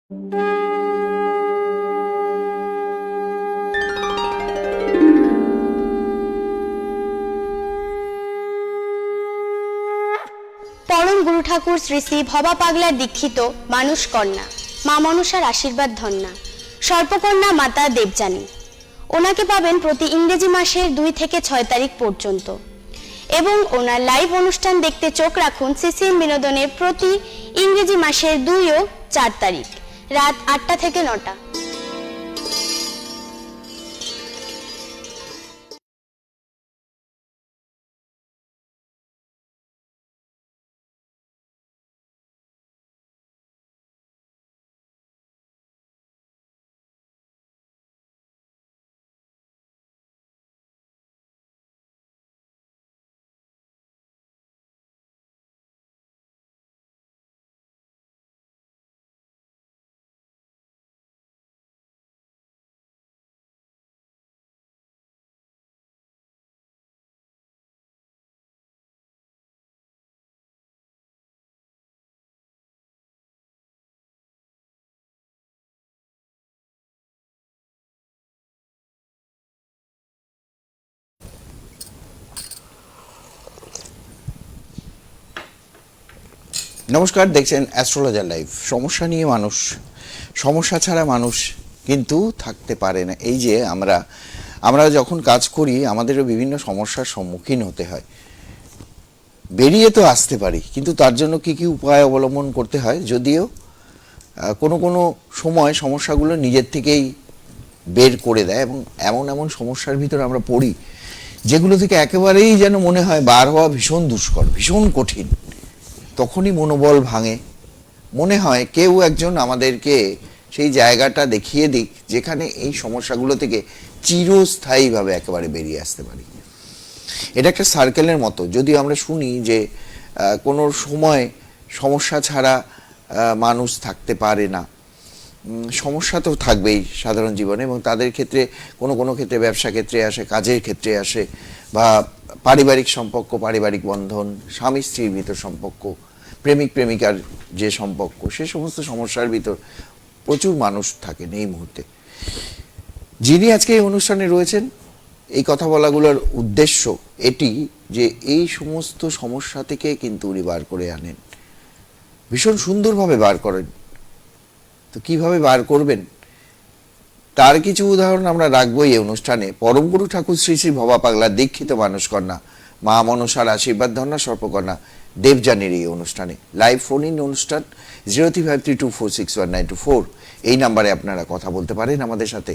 পরম গুরু ঠাকুর শ্রী শ্রী ভবা পাগলার দীক্ষিত মানুষ কন্যা মা মনসার আশীর্বাদ ধন্যা সর্পকন্যা মাতা দেবযানী। ওনাকে পাবেন প্রতি ইংরেজি মাসের 2 থেকে 6 তারিখ পর্যন্ত এবং ওনার লাইভ অনুষ্ঠান দেখতে চোখ রাখুন সিসিএন বিনোদনে প্রতি ইংরেজি মাসের 2 ও 4 তারিখ রাত 8টা থেকে 9টা। নমস্কার, দেখছেন অ্যাস্ট্রোলজার লাইভ। সমস্যা নিয়ে মানুষ, সমস্যা ছাড়া মানুষ কিন্তু থাকতে পারে না। এই যে আমরা যখন কাজ করি আমাদেরও বিভিন্ন সমস্যার সম্মুখীন হতে হয়। বেরিয়ে তো আসতে পারি, কিন্তু তার জন্য কি কি উপায় অবলম্বন করতে হয়, যদিও কোনো কোনো সময় সমস্যাগুলো নিজের থেকেই বের করে দেয় এবং এমন এমন সমস্যার ভিতরে আমরা পড়ি যেগুলো থেকে একেবারেই যেন মনে হয় বার হওয়া ভীষণ দুষ্কর, ভীষণ কঠিন। তখনই মনোবল ভাঙে, মনে হয় কেউ একজন আমাদেরকে সেই জায়গাটা দেখিয়ে দিক যেখানে এই সমস্যাগুলো থেকে চিরস্থায়ীভাবে একেবারে বেরিয়ে আসতে পারি। এটা একটা সার্কেলের মতো। যদি আমরা শুনি যে কোনো সময় সমস্যা ছাড়া মানুষ থাকতে পারে না, সমস্যা তো থাকবেই সাধারণ জীবনে, এবং তাদের ক্ষেত্রে কোনো কোনো ক্ষেত্রে ব্যবসা ক্ষেত্রে আসে, কাজের ক্ষেত্রে আসে, বা পারিবারিক সম্পর্ক, পারিবারিক বন্ধন, স্বামী স্ত্রীর ভিতর সম্পর্ক, প্রেমিক প্রেমিকার যে সম্পর্ক, সে সমস্ত সমস্যার ভিতর প্রচুর মানুষ থাকেন এই মুহূর্তে। যিনি আজকে এই অনুষ্ঠানে রয়েছেন, এই কথা বলাগুলোর উদ্দেশ্য এটি যে এই সমস্ত সমস্যা থেকে কিন্তু উনি বার করে আনেন, ভীষণ সুন্দরভাবে বার করেন। তো কিভাবে বার করবেন তার কিছু উদাহরণ আমরা রাখবো এই অনুষ্ঠানে। পরম গুরু ঠাকুর শ্রী শ্রী ভবা পাগলা দীক্ষিত মানুষ কন্যা মা মনসার আশীর্বাদ ধন্যা সর্পকন্যা দেবযানীর এই অনুষ্ঠানে লাইভ ফোন ইন অনুষ্ঠান 0353246192 এই নাম্বারে আপনারা কথা বলতে পারেন আমাদের সাথে।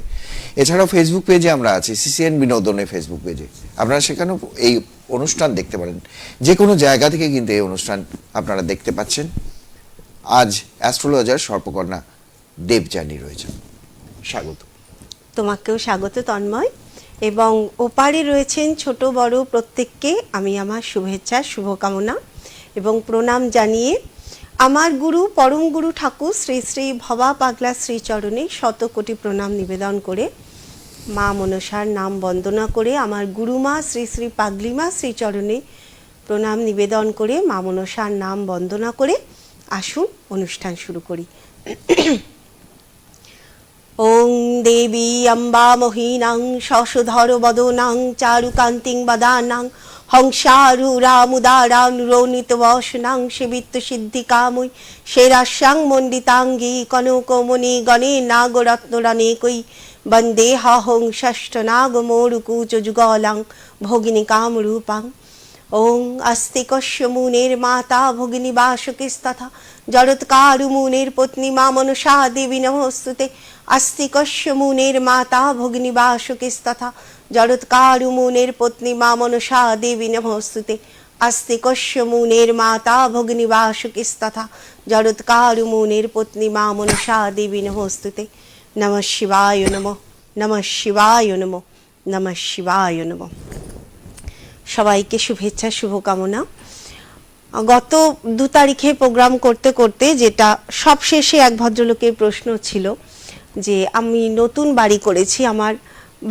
এছাড়াও ফেসবুক পেজে আমরা আছি, সিসিএন বিনোদনের ফেসবুক পেজে, আপনারা সেখানেও এই অনুষ্ঠান দেখতে পারেন। যে কোনো জায়গা থেকে কিন্তু এই অনুষ্ঠান আপনারা দেখতে পাচ্ছেন। আজ অ্যাস্ট্রোলজার সর্পকন্যা দেবযানী রয়েছেন, স্বাগত। তোমাকেও স্বাগত তন্ময়, এবং ওপারে রয়েছেন ছোট বড় প্রত্যেককে আমি আমার শুভেচ্ছা শুভকামনা এবং প্রণাম জানিয়ে আমার গুরু পরম গুরু ঠাকুর শ্রী শ্রী ভবা পাগলা শ্রীচরণে শত কোটি প্রণাম নিবেদন করে, মা মনসার নাম বন্দনা করে, আমার গুরুমা শ্রী শ্রী পাগলিমা শ্রীচরণে প্রণাম নিবেদন করে, মা মনসার নাম বন্দনা করে আসুন অনুষ্ঠান শুরু করি। ওং দেবী অম্বা মোহিনাং শশধর বদনাং চারুকান্তিং বদানাং হংসারুরামুদারানুরোনিত বসনাং সেবিত্ব সিদ্ধিকামৈ শেরাস্যাং মণ্ডিতাঙ্গী কনকমণি গণে নাগরত্নরানেকৈ বন্দে হং ষষ্ঠ নাগমোরুকুচ যুগলাং ভগিনী কামরূপাং। ওং আস্তিকস্য মুনের মাতা ভগিনী বাসুকিস্তথা জড়ৎকারু মুনের পত্নী মা মনসা দেবী নমস্তুতে। আস্তিকস্য মুনের মাতা ভগিনী বাসুকিস্তথা জড়ৎকারু মুনের পত্নী মা মনসা দেবী নমস্তুতে। আস্তিকস্য মুনের মাতা ভগিনী বাসুকিস্তথা জড়ৎকারু মুনের পত্নী মা মনসা দেবী নমস্তুতে। নমঃ শিবায় নমঃ, নমঃ শিবায় নমঃ, নমঃ শিবায় নমঃ। সবাইকে শুভেচ্ছা শুভকামনা। গত 2 তারিখে প্রোগ্রাম করতে করতে যেটা সবশেষে এক ভদ্রলোকের প্রশ্ন ছিল যে আমি নতুন বাড়ি করেছি, আমার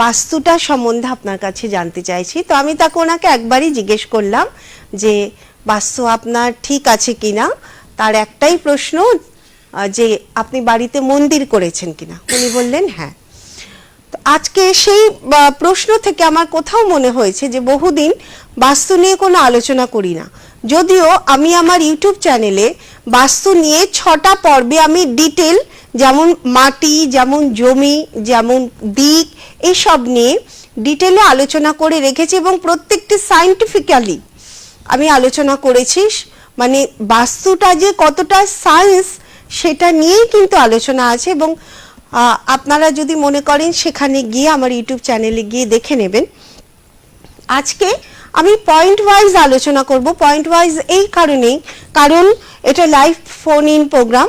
বাস্তুটা সম্বন্ধে আপনার কাছে জানতে চাইছি। তো আমি তাকে ওনাকে একবারই জিজ্ঞেস করলাম যে বাস্তু আপনার ঠিক আছে কিনা। তার একটাই প্রশ্ন যে আপনি বাড়িতে মন্দির করেছেন কিনা। উনি বললেন হ্যাঁ। তো আজকে সেই প্রশ্ন থেকে আমার কোথাও মনে হয়েছে যে বহুদিন বাস্তু নিয়ে কোনো আলোচনা করি না, যদিও আমি আমার ইউটিউব চ্যানেলে বাস্তু নিয়ে 6টা পর্বে আমি ডিটেল, যেমন মাটি, যেমন জমি, যেমন দিক, এইসব নিয়ে ডিটেলে আলোচনা করে রেখেছি এবং প্রত্যেকটি সায়েন্টিফিক্যালি আমি আলোচনা করেছি। মানে বাস্তুটা যে কতটা সায়েন্স সেটা নিয়েই কিন্তু আলোচনা আছে এবং আপনারা যদি মনে করেন সেখানে গিয়ে আমার ইউটিউব চ্যানেলে গিয়ে দেখে নেবেন। আজকে আমি পয়েন্ট ওয়াইজ আলোচনা করব। পয়েন্ট ওয়াইজ এই কারণেই, কারণ এটা লাইভ ফোন ইন প্রোগ্রাম,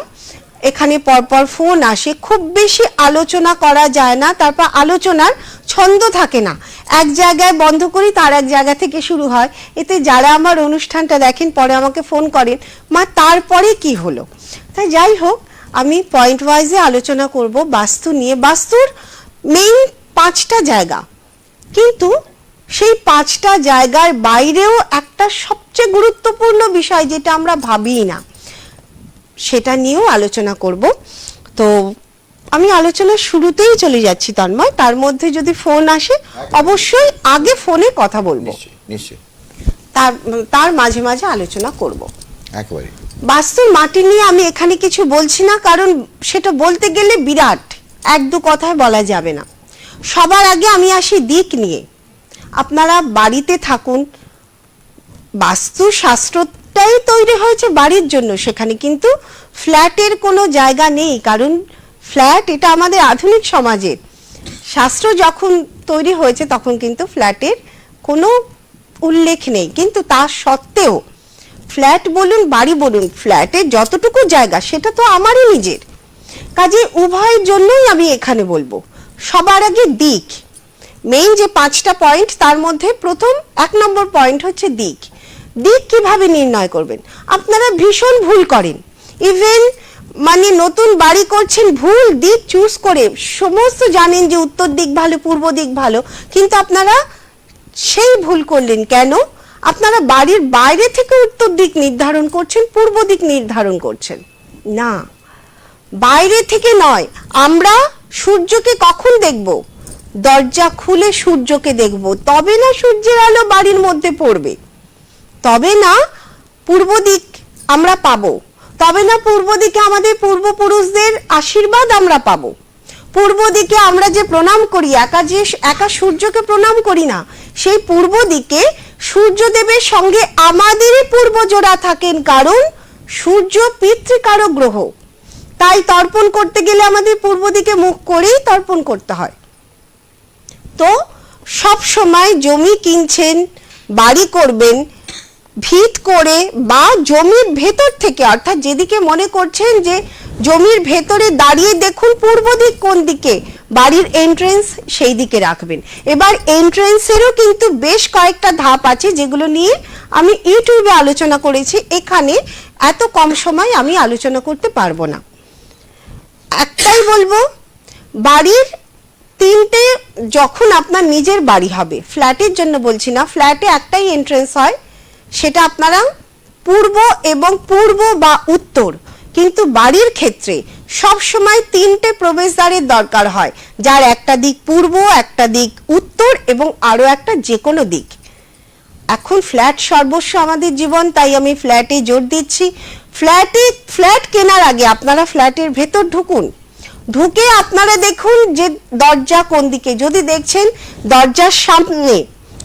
এখানে পরপর ফোন আসে, খুব বেশি আলোচনা করা যায় না, তারপর আলোচনার ছন্দ থাকে না, এক জায়গায় বন্ধ করি তার এক জায়গা থেকে শুরু হয়। এতে যারা আমার অনুষ্ঠানটা দেখেন পরে আমাকে ফোন করেন, মা তারপরে কি হলো। তাই যাই হোক, আমি পয়েন্ট ওয়াইজে আলোচনা করব বাস্তু নিয়ে। বাস্তুর মেইন 5টা জায়গা, কিন্তু সেই 5টা জায়গার বাইরেও একটা সবচেয়ে গুরুত্বপূর্ণ বিষয় যেটা আমরা ভাবি না, সেটা নিয়েও আলোচনা করব। তো আমি আলোচনার শুরুতেই চলে যাচ্ছি তন্ময়, তার মধ্যে যদি ফোন আসে অবশ্যই আগে ফোনে কথা বলবো, নিশ্চয়ই তার মাঝে মাঝে আলোচনা করব। একেবারে বাস্তুর মাটি নিয়ে আমি এখানে কিছু বলছি না, কারণ সেটা বলতে গেলে বিরাট, 1-2 কথায় বলা যাবে না। সবার আগে আমি আসি দিক নিয়ে। আপনারা বাড়িতে থাকুন, বাস্তু শাস্ত্রটাই তৈরি হয়েছে বাড়ির জন্য, সেখানে কিন্তু ফ্ল্যাটের কোনো জায়গা নেই, কারণ ফ্ল্যাট এটা আমাদের আধুনিক সমাজের শাস্ত্র যখন তৈরি হয়েছে তখন কিন্তু ফ্ল্যাটের কোনো উল্লেখ নেই। কিন্তু তা সত্ত্বেও ফ্ল্যাট বলুন বাড়ি বলুন, ফ্ল্যাটের যতটুকু জায়গা সেটা তো আমারই নিজের, কাজে উভয়ের জন্যই আমি এখানে বলবো। সবার আগে দিক, মেইন যে 5টা পয়েন্ট তার মধ্যে প্রথম 1 নম্বর পয়েন্ট হচ্ছে দিক। দিক কিভাবে নির্ণয় করবেন? আপনারা ভীষণ ভুল করেন, ইভেন মানে নতুন বাড়ি করছেন ভুল দিক চুজ করে, সমস্ত জানেন যে উত্তর দিক ভালো, পূর্ব দিক ভালো, কিন্তু আপনারা সেই ভুল করলেন কেন? আপনারা বাড়ির বাইরে থেকে উত্তর দিক নির্ধারণ করছেন, পূর্ব দিক নির্ধারণ করছেন না, বাইরে থেকে নয়। আমরা সূর্যকে কখন দেখব? দরজা খুলে সূর্যকে দেখব, তবে না সূর্যের আলো বাড়ির মধ্যে পড়বে, তবে না পূর্ব দিক আমরা পাবো, তবে না পূর্ব দিকে আমাদের পূর্বপুরুষদের আশীর্বাদ আমরা পাবো। পূর্ব দিকে আমরা যে প্রণাম করি, একা সূর্যকে প্রণাম করি না, সেই পূর্ব দিকে সূর্যদেবের সঙ্গে আমাদেরই পূর্বজোড়া থাকেন, কারণ সূর্য পিতৃকারক গ্রহ, তাই তর্পণ করতে গেলে আমাদের পূর্ব দিকে মুখ করেই তর্পণ করতে হয়। তো সব সময় জমি কিনছেন, বাড়ি করবেন, ভিত করে বা জমির ভেতর থেকে, অর্থাৎ যেদিকে মনে করছেন যে জমির ভেতরে দাঁড়িয়ে দেখুন পূর্ব দিক কোন দিকে, বাড়ির এন্ট্রেন্স সেই দিকে রাখবেন। এবার এন্ট্রেন্সেরও কিন্তু বেশ কয়েকটা ধাপ আছে, যেগুলো নিয়ে আমি ইউটিউবে আলোচনা করেছি, এখানে এত কম সময় আমি আলোচনা করতে পারবো না। একটাই বলবো, বাড়ির 3টে, যখন আপনার নিজের বাড়ি হবে, ফ্ল্যাটের জন্য বলছি না, ফ্ল্যাটে একটাই এন্ট্রেন্স হয়, সেটা আপনারা পূর্ব এবং পূর্ব বা উত্তর, কিন্তু বাড়ির ক্ষেত্রে সব সময় 3টে প্রবেশদ্বারের দরকার হয়, যার একটা দিক পূর্ব, একটা দিক উত্তর এবং আরো একটা যে কোনো দিক। এখন ফ্ল্যাট সর্বস্ব আমাদের জীবন, তাই আমি ফ্ল্যাটে জোর দিচ্ছি। ফ্ল্যাট কেনার আগে আপনারা ফ্ল্যাটের ভেতর ঢুকুন, ঢুকে আপনারা দেখুন যে দরজা কোন দিকে। যদি দেখছেন দরজার সামনে,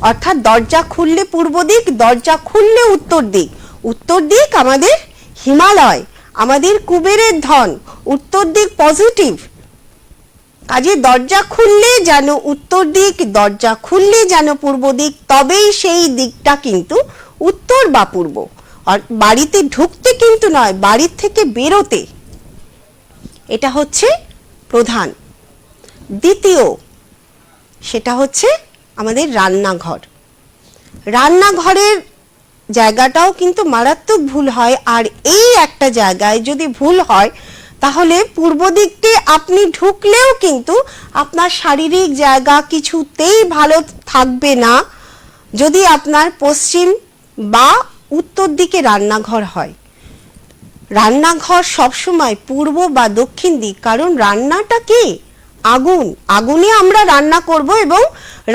অর্থাৎ দরজা খুললে পূর্ব দিক, দরজা খুললে উত্তর দিক, উত্তর দিক আমাদের হিমালয়, আমাদের কুবেরের ধন, উত্তর দিক পজিটিভ, কাজে দরজা খুললে যেন উত্তর দিক, দরজা খুললে যেন পূর্ব দিক, তবেই সেই দিকটা কিন্তু উত্তর বা পূর্ব। আর বাড়িতে ঢুকতে কিন্তু নয়, বাড়ির থেকে বেরোতে। এটা হচ্ছে প্রধান। দ্বিতীয়, সেটা হচ্ছে আমাদের রান্নাঘর। রান্নাঘরের জায়গাটাও কিন্তু মারাত্মক ভুল হয়, আর এই একটা জায়গায় যদি ভুল হয় তাহলে পূর্ব দিকটি আপনি ঢুকলেও কিন্তু আপনার শারীরিক জায়গা কিছুতেই ভালো থাকবে না যদি আপনার পশ্চিম বা উত্তর দিকে রান্নাঘর হয়। রান্নাঘর সবসময় পূর্ব বা দক্ষিণ দিক, কারণ রান্নাটা কি? আগুন, আগুনে আমরা রান্না করব এবং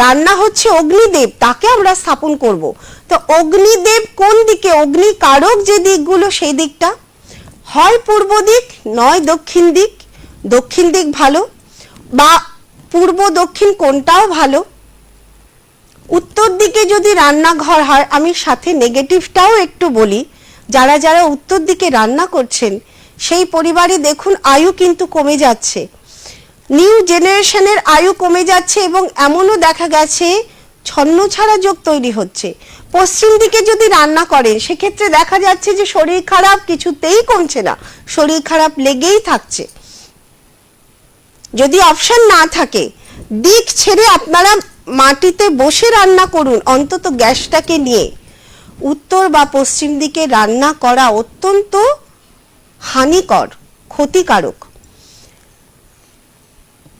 রান্না হচ্ছে অগ্নিদেব, তাকে আমরা স্থাপন করব। তো অগ্নিদেব কোন দিকে, অগ্নিকারক যে দিকগুলো সেই দিকটা হয় পূর্ব দিক নয় দক্ষিণ দিক। দক্ষিণ দিক ভালো, বা পূর্ব দক্ষিণ কোনটাও ভালো। উত্তর দিকে যদি রান্নাঘর হয়, আমি সাথে নেগেটিভটাও একটু বলি, যারা যারা উত্তর দিকে রান্না করছেন সেই পরিবারে দেখুন আয়ু কিন্তু কমে যাচ্ছে, নিউ জেনারেশনের আয়ু কমে যাচ্ছে এবং এমনও দেখা গেছে ছন্নছাড়া যোগ তৈরি হচ্ছে। পশ্চিম দিকে যদি রান্না করেন সেক্ষেত্রে দেখা যাচ্ছে যে শরীর খারাপ কিছুতেই কমছে না, শরীর খারাপ লেগেই থাকছে। যদি অপশন না থাকে, দিক ছেড়ে আপনারা মাটিতে বসে রান্না করুন অন্তত গ্যাসটাকে নিয়ে। উত্তর বা পশ্চিম দিকে রান্না করা অত্যন্ত হানিকর, ক্ষতিকারক।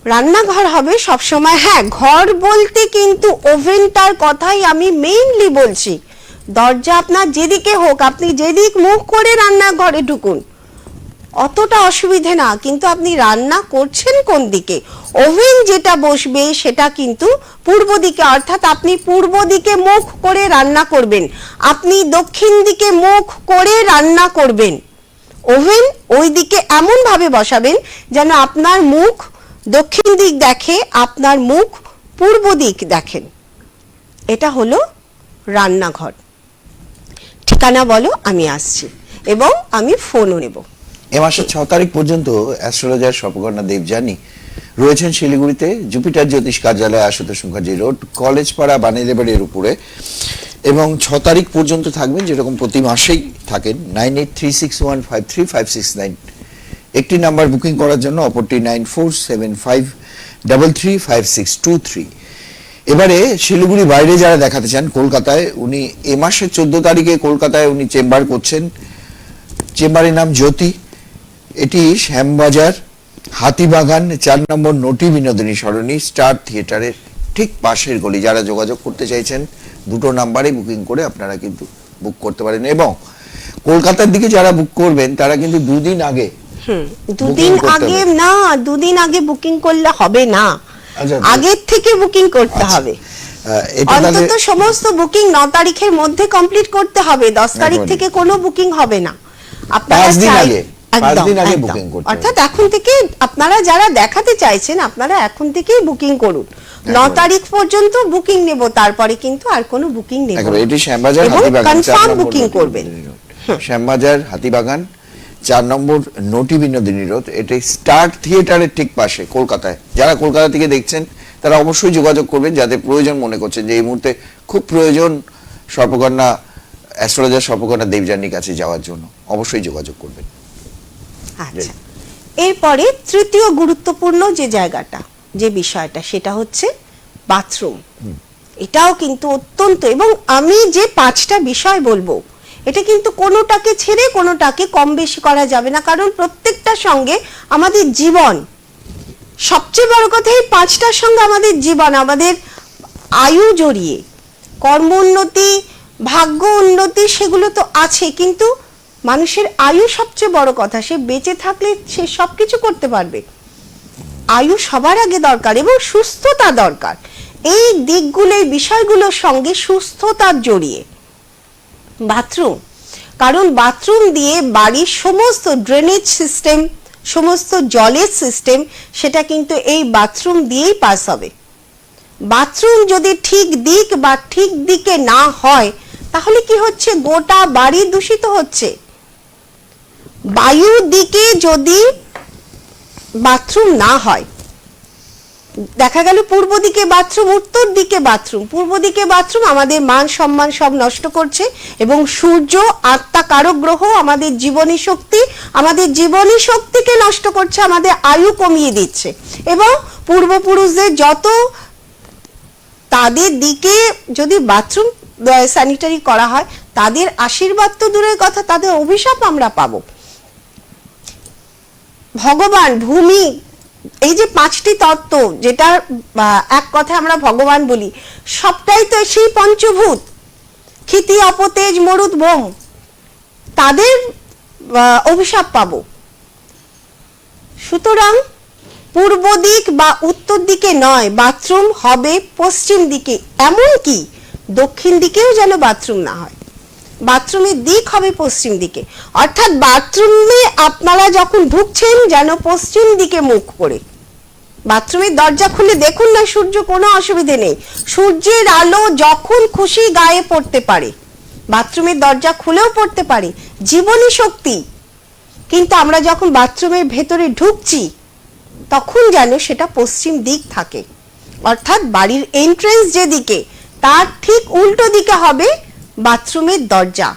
রান্নাঘর হবে সবসময়, হ্যাঁ ঘর বলতে কিন্তু ওভেনটার কথাই আমি মেইনলি বলছি। দরজা আপনার যেদিকে হোক, আপনি যেদিক মুখ করে রান্নাঘরে ঢুকুন, অতটা অসুবিধে না, কিন্তু আপনি রান্না করছেন কোন দিকে? ওভেন যেটা বসবে সেটা কিন্তু পূর্ব দিকে, অর্থাৎ আপনি পূর্ব দিকে মুখ করে রান্না করবেন, আপনি দক্ষিণ দিকে মুখ করে রান্না করবেন। ওভেন ওই দিকে এমন ভাবে বসাবেন যেন আপনার মুখ দক্ষিণ দিক দেখে, আপনার মুখ পূর্ব দিক দেখেন। এটা হলো রান্নাঘর। ঠিকানা বলো, আমি আসছি এবং আমি ফোনও নেব। এ মাসের 6 তারিখ পর্যন্ত অ্যাস্ট্রোলজার স্বর্পকন্যা দেবযানী রয়েছেন শিলিগুড়িতে, জুপিটার জ্যোতিষ কার্যালয়, আশুতোষ মুখার্জি রোড, কলেজ পাড়া, বানিলেবাড়ির উপরে, এবং 6 তারিখ পর্যন্ত থাকবেন, যেরকম প্রতি মাসেই থাকেন। 9836153569 একটি নাম্বার বুকিং করার জন্য, অপরটি 9475335623। এবারে শিলিগুড়ি বাইরে যারা দেখাতে চান, কলকাতায় উনি এ মাসের 14 তারিখে কলকাতায় উনি চেম্বার করছেন। চেম্বারের নাম জ্যোতি, এটি শ্যামবাজার, হাতিবাগান, 4 নম্বর নটি বিনোদিনী সরণি, স্টার থিয়েটারের ঠিক পাশের গলি। যারা যোগাযোগ করতে চাইছেন দুটো নাম্বারে বুকিং করে আপনারা কিন্তু বুক করতে পারেন, এবং কলকাতার দিকে যারা বুক করবেন তারা কিন্তু দুদিন আগে দুদিন আগে বুকিং করলে হবে না, আচ্ছা, আগের থেকে বুকিং করতে হবে। অন্তত সমস্ত বুকিং 9 তারিখের মধ্যে কমপ্লিট করতে হবে, 10 তারিখ থেকে কোনো বুকিং হবে না। আপনারা 5 দিন আগে বুকিং করতে হবে। অর্থাৎ এখন থেকে আপনারা যারা দেখাতে চাইছেন আপনারা এখন থেকেই বুকিং করুন। 9 তারিখ পর্যন্ত বুকিং নেব, তারপরে কিন্তু আর কোনো বুকিং নেব না। এটি শ্যামবাজার, এবং হাতিবাগান, কনফার্ম বুকিং করবেন। শ্যামবাজার, হাতিবাগান, 4 নম্বর নটি বিনোদিনী রোড, এটি স্টার থিয়েটারের ঠিক পাশে কলকাতায়। যারা কলকাতা থেকে দেখছেন তারা অবশ্যই যোগাযোগ করবেন, যাদের প্রয়োজন মনে করছেন যে এই মুহূর্তে খুব প্রয়োজন স্বর্পকন্যা অ্যাস্ট্রোলজার স্বর্পকন্যা দেবযানীর কাছে যাওয়ার জন্য, অবশ্যই যোগাযোগ করবেন। আচ্ছা, এরপরে তৃতীয় গুরুত্বপূর্ণ যে জায়গাটা, যে বিষয়টা, সেটা হচ্ছে বাথরুম। এটাও কিন্তু অত্যন্ত, এবং আমি যে 5টা বিষয় বলবো এটা কিন্তু কোনোটাকে ছেড়ে কোনোটাকে কম বেশি করা যাবে না, কারণ প্রত্যেকটার সঙ্গে আমাদের জীবন। সবচেয়ে বড় কথা, এই 5টার সঙ্গে আমাদের জীবন, আমাদের আয়ু জড়িয়ে। কর্ম উন্নতি, ভাগ্য উন্নতি সেগুলো তো আছে, কিন্তু মানুষের আয়ু সবচেয়ে বড় কথা। সে বেঁচে থাকলে সে সবকিছু করতে পারবে। আয়ু সবার আগে দরকার এবং সুস্থতা দরকার। এই দিকগুলো, এই বিষয়গুলোর সঙ্গে সুস্থতা জড়িয়ে বাথরুম, কারণ বাথরুম দিয়ে বাড়ির সমস্ত ড্রেনেজ সিস্টেম, সমস্ত জলের সিস্টেম, সেটা কিন্তু এই বাথরুম দিয়েই পাস হবে। বাথরুম যদি ঠিক দিক বা ঠিক দিকে না হয় তাহলে কি হচ্ছে, গোটা বাড়ি দূষিত হচ্ছে। বায়ু দিকে যদি বাথরুম না হয়, দেখা গেল পূর্ব দিকে বাথরুম, উত্তর দিকে বাথরুম, পূর্ব দিকে বাথরুম, আমাদের মান সম্মান সব নষ্ট করছে। এবং সূর্য আত্মা কারক গ্রহ, আমাদের জীবনী শক্তি, আমাদের জীবনী শক্তিকে নষ্ট করছে, আমাদের আয়ু কমিয়ে দিচ্ছে। এবং পূর্বপুরুষদের যত, তাদের দিকে যদি বাথরুম স্যানিটারি করা হয়, তাদের আশীর্বাদ তো দূরের কথা, তাদের অভিশাপ আমরা পাবো। ভগবান, ভূমি, এই যে 5টি তত্ত্ব, যেটা এক কথা আমরা ভগবান বলি, সবটাই তো সেই পঞ্চভূত, ক্ষিতি, অপতেজ, মরুত, বোম। তাদের অভিশাপ পাবো। সুতরাং পূর্ব দিক বা উত্তর দিকে নয়, বাথরুম হবে পশ্চিম দিকে, এমনকি দক্ষিণ দিকেও যেন বাথরুম না হয়, বাথরুমের দিক হবে পশ্চিম দিকে। অর্থাৎ বাথরুমে আপনারা যখন ঢুকছেন যেন পশ্চিম দিকে মুখ করে। বাথরুমের দরজা খুলে দেখুন না সূর্য, কোনো অসুবিধে নেই, সূর্যের আলো যখন খুশি গায়ে পড়তে পারে, বাথরুমের দরজা খুলেও পড়তে পারে, জীবনী শক্তি। কিন্তু আমরা যখন বাথরুমের ভেতরে ঢুকছি তখন যেন সেটা পশ্চিম দিক থাকে, অর্থাৎ বাড়ির এন্ট্রেন্স যেদিকে তার ঠিক উল্টো দিকে হবে বাথরুমের দরজা।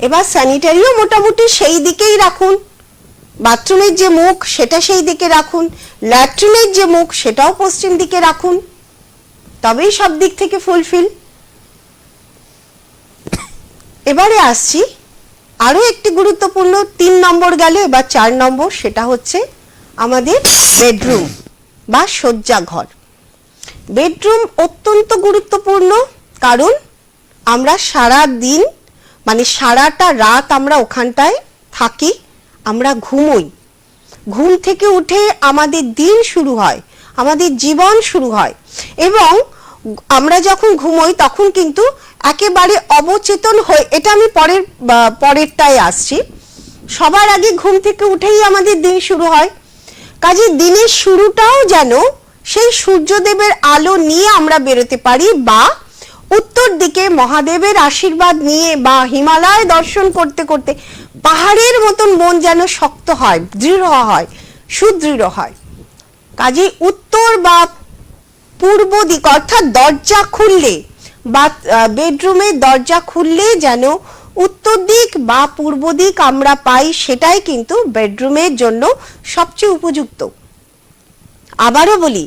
এবার স্যানিটারিও মোটামুটি সেই দিকেই রাখুন, বাথরুমের যে মুখ সেটা সেই দিকে রাখুন, ল্যাট্রিনের যে মুখ সেটাও পশ্চিম দিকে রাখুন, তবেই সব দিক থেকে ফুলফিল। এবারে আসছি আরো একটি গুরুত্বপূর্ণ, 3 নম্বর গেল, এবার 4 নম্বর, সেটা হচ্ছে আমাদের বেডরুম বা শয্যাঘর। বেডরুম অত্যন্ত গুরুত্বপূর্ণ, কারণ আমরা সারা দিন মানে সারাটা রাত আমরা ওখানটায় থাকি, আমরা ঘুমোই, ঘুম থেকে উঠে আমাদের দিন শুরু হয়, আমাদের জীবন শুরু হয়, এবং আমরা যখন ঘুমোই তখন কিন্তু একেবারে অবচেতন হয়ে, এটা আমি পরেরটায় আসছি, সবার আগে ঘুম থেকে উঠেই আমাদের দিন শুরু হয়। কাজে দিনের শুরুটাও যেন সেই সূর্যদেবের আলো নিয়ে আমরা বেরোতে পারি, বা উত্তর দিকে মহাদেবের আশীর্বাদ নিয়ে, বা হিমালয় দর্শন করতে করতে পাহাড়ের মতন মন যেন শক্ত হয়, দৃঢ় হয়, সুদৃঢ় হয়। কাজে উত্তর বা পূর্ব দিক, অর্থাৎ দরজা খুললে বা বেডরুমের দরজা খুললে যেন উত্তর দিক বা পূর্ব দিক আমরা পাই, সেটাই কিন্তু বেডরুমের জন্য সবচেয়ে উপযুক্ত। আবারও বলি,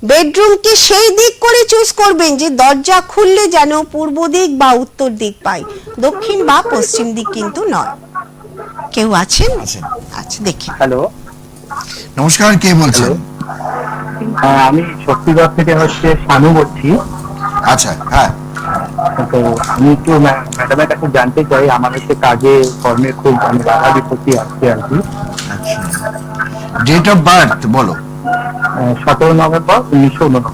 বেডরুমকে সেই দিক করে চুজ করবেন যে দরজা খুললে যেন পূর্ব দিক বা উত্তর দিক পাই, দক্ষিণ বা পশ্চিম দিক কিন্তু নয়। কেউ আছেন? আচ্ছা, দেখি। হ্যালো, নমস্কার, কে বলছেন? আমি শক্তিগড় থেকে শানু বলছি। আচ্ছা, হ্যাঁ, তো আমি একটু ম্যাডামের কাছে জানতে চাই, আমার হচ্ছে কাজে কর্মে খুব বাধা বিপত্তি আসছে আর কি। আচ্ছা, ডেট অফ বার্থ বলো। 17 নভেম্বর 1989।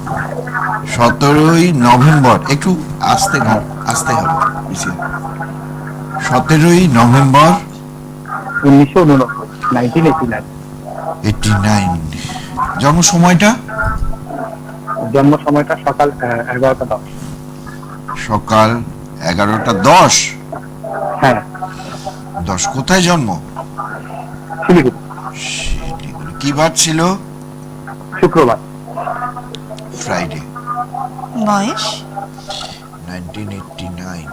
17ই নভেম্বর, একটু আসতে হবে 17ই নভেম্বর 1989। 89। জন্ম সময়টা? জন্ম সময়টা সকাল 11টা 10। সকাল 11টা 10। হ্যাঁ, 10 কোথায় জন্ম? শিলিগুড়ি। কি বার ছিল? শুক্রবার। ফ্রাইডে। বয়স? 1989।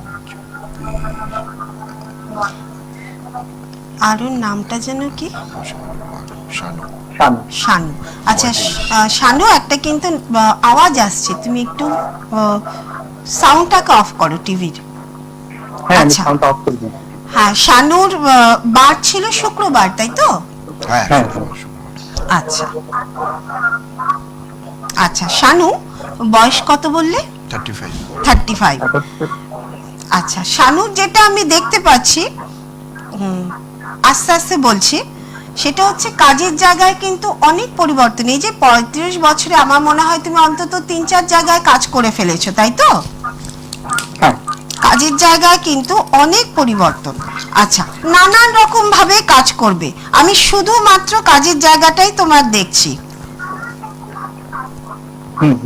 আরুর নামটা যেন কি? শানু। শানু। শানু। আচ্ছা, শানু, একটা কিন্তু আওয়াজ আসছে, তুমি একটু সাউন্ডটাকে অফ করো টিভির। হ্যাঁ, আমি আচ্ছা। সাউন্ডটা অফ করে দিই। হ্যাঁ, শানুর বার ছিল শুক্রবার, তাই তো? হ্যাঁ, হ্যাঁ। আচ্ছা আচ্ছা, শানু বয়স কত বললে? 35। 35। আচ্ছা, শানুর যেটা আমি দেখতে পাচ্ছি, আস্তে আস্তে বলছি, সেটা হচ্ছে কাজের জায়গায় কিন্তু অনেক পরিবর্তন। এই যে 35 বছরে আমার মনে হয় তুমি অন্তত 3-4 জায়গায় কাজ করে ফেলেছো, তাই তো? হ্যাঁ, কাজের জায়গায় কিন্তু অনেক পরিবর্তন। আচ্ছা, নানান রকম ভাবে কাজ করবে, আমি শুধুমাত্র কাজের জায়গাটাই তোমার দেখছি। হুম।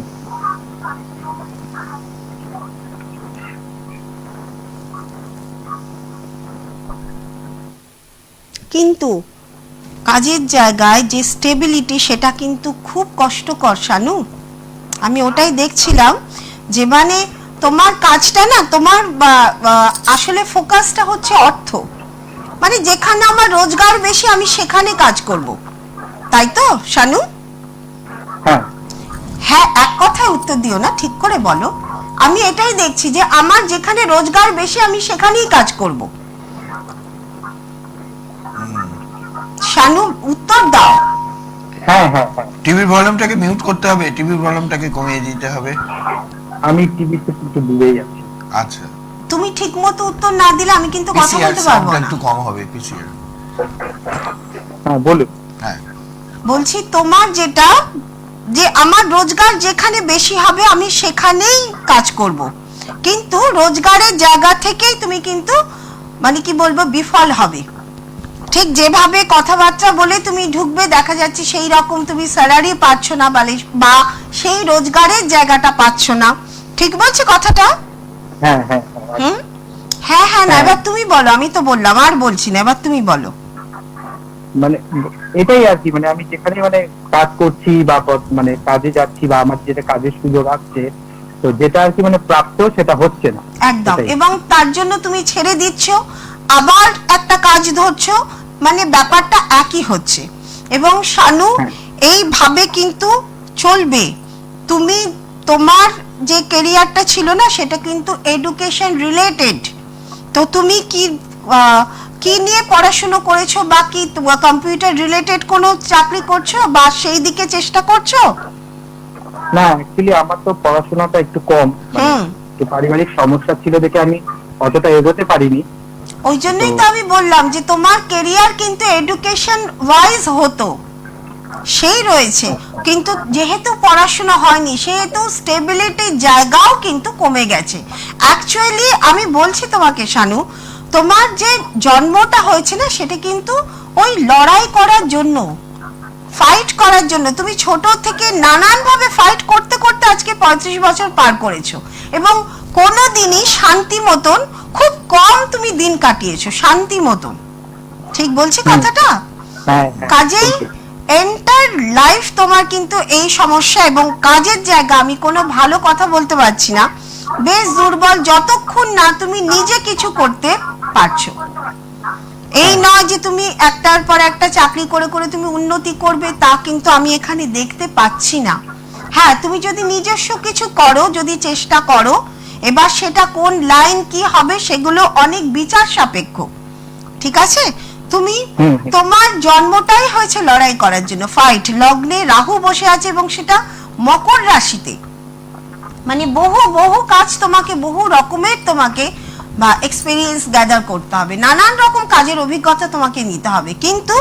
কিন্তু কাজের জায়গায় যে স্টেবিলিটি, সেটা কিন্তু খুব কষ্টকর শানু। আমি ওটাই দেখছিলাম যে মানে তোমার কাজটা না, তোমার আসলে ফোকাসটা হচ্ছে অর্থ, মানে যেখানে আমার রোজগার বেশি আমি সেখানে কাজ করব, তাই তো শানু? হ্যাঁ, হ্যাঁ, এক কথায় উত্তর দিও না, ঠিক করে বলো। আমি এটাই দেখছি যে আমার যেখানে রোজগার বেশি আমি সেখানেই কাজ করব। শানু, উত্তর দাও। হ্যাঁ, হ্যাঁ, হ্যাঁ। টিভির ভলিউমটাকে মিউট করতে হবে, টিভির ভলিউমটাকে কমিয়ে দিতে হবে। আমি টিভিতে একটু দূরে যাচ্ছি। আচ্ছা, তুমি ঠিকমতো উত্তর না দিলে আমি কিন্তু কথা পিসিআর বলতে পারবো সাউন্ডটা না। একটু কম হবে পিসিআর। হ্যাঁ বলুন। হ্যাঁ বলছি তোমার যেটা, যে আমার রোজগার যেখানে বেশি হবে আমি সেখানেই কাজ করব, কিন্তু রোজগারের জায়গা থেকেই তুমি কিন্তু মানে কি বলবো বিফল হবে। ঠিক যেভাবে কথাবার্তা বলে তুমি ঢুকবে, দেখা যাচ্ছে সেই রকম তুমি স্যালারি পাচ্ছ না, বা সেই রোজগারের জায়গাটা পাচ্ছ না। ঠিক বলছি কথাটা? হ্যাঁ হ্যাঁ হুম, হ্যাঁ হ্যাঁ না, হ্যাঁ। এবার তুমি বলো, আমি তো বললাম আর বলছি না, এবার তুমি বলো। মানে এটাই আর কি, মানে আমি যেখানে মানে কাজ করছি বা মানে কাজে যাচ্ছি বা আমার যেটা কাজের সুযোগ আসছে, তো যেটা আর কি মানে প্রাপ্ত সেটা হচ্ছে না একদম, সেটাই। এবং তার জন্য তুমি ছেড়ে দিচ্ছ, আবার একটা কাজ ধরছো, মানে ব্যাপারটা একই হচ্ছে। এবং শানু হ্যাঁ। এইভাবে কিন্তু চলবে। তুমি তোমার যে ক্যারিয়ারটা ছিল না সেটা কিন্তু এডুকেশন রিলেটেড, তো তুমি কি কি নিয়ে পড়াশোনা করেছো, বা কি কম্পিউটার রিলেটেড কোনো চাকরি করছো বা সেই দিকে চেষ্টা করছো? না অ্যাকচুয়ালি আমার তো পড়াশোনাটা একটু কম, মানে হুম। একটু পারিবারিক সমস্যা ছিল দেখে আমি অতটা এগোতে পারিনি। ওই জন্যই তো আমি বললাম যে তোমার ক্যারিয়ার কিন্তু এডুকেশন ওয়াইজ হতো, সেই রয়েছে, কিন্তু যেহেতু পড়াশোনা হয়নি সেহেতু স্টেবিলিটির জায়গাও কিন্তু কমে গেছে। অ্যাকচুয়ালি আমি বলছি তোমাকে শানু, তোমার যে জন্মটা হয়েছে না সেটা কিন্তু ওই লড়াই করার জন্য, ফাইট করার জন্য। তুমি ছোট থেকে নানান ভাবে ফাইট করতে করতে আজকে 35 বছর পার করেছো, এবং কোনো দিনই শান্তি মতন, খুব কম তুমি দিন কাটিয়েছো শান্তি মতন। ঠিক বলছি কথাটা? হ্যাঁ হ্যাঁ, কাজেই ঠিক। এন্টার লাইফ তোমার কিন্তু এই সমস্যা, এবং কাজের জায়গা আমি কোনো ভালো কথা বলতে পারছি না, বেশ দুর্বল যতক্ষণ না তুমি নিজে কিছু করতে পারছো। এই নয় যে তুমি একটার পর একটা চাকরি করে করে তুমি উন্নতি করবে, তা কিন্তু আমি এখানে দেখতে পাচ্ছি না। হ্যাঁ, তুমি যদি নিজস্ব কিছু করো, যদি চেষ্টা করো, এবার সেটা কোন লাইন কি হবে সেগুলো অনেক বিচার সাপেক্ষ। ঠিক আছে? তুমি তোমার জন্মটাই হয়েছে লড়াই করার জন্য, ফাইট। লগ্নে রাহু বসে আছে এবং সেটা মকর রাশিতে, মানে বহু বহু কাজ তোমাকে, বহু রকমের তোমাকে বা এক্সপেরিয়েন্স গ্যাদার করতে হবে, নানান রকম কাজের অভিজ্ঞতা তোমাকে নিতে হবে, কিন্তু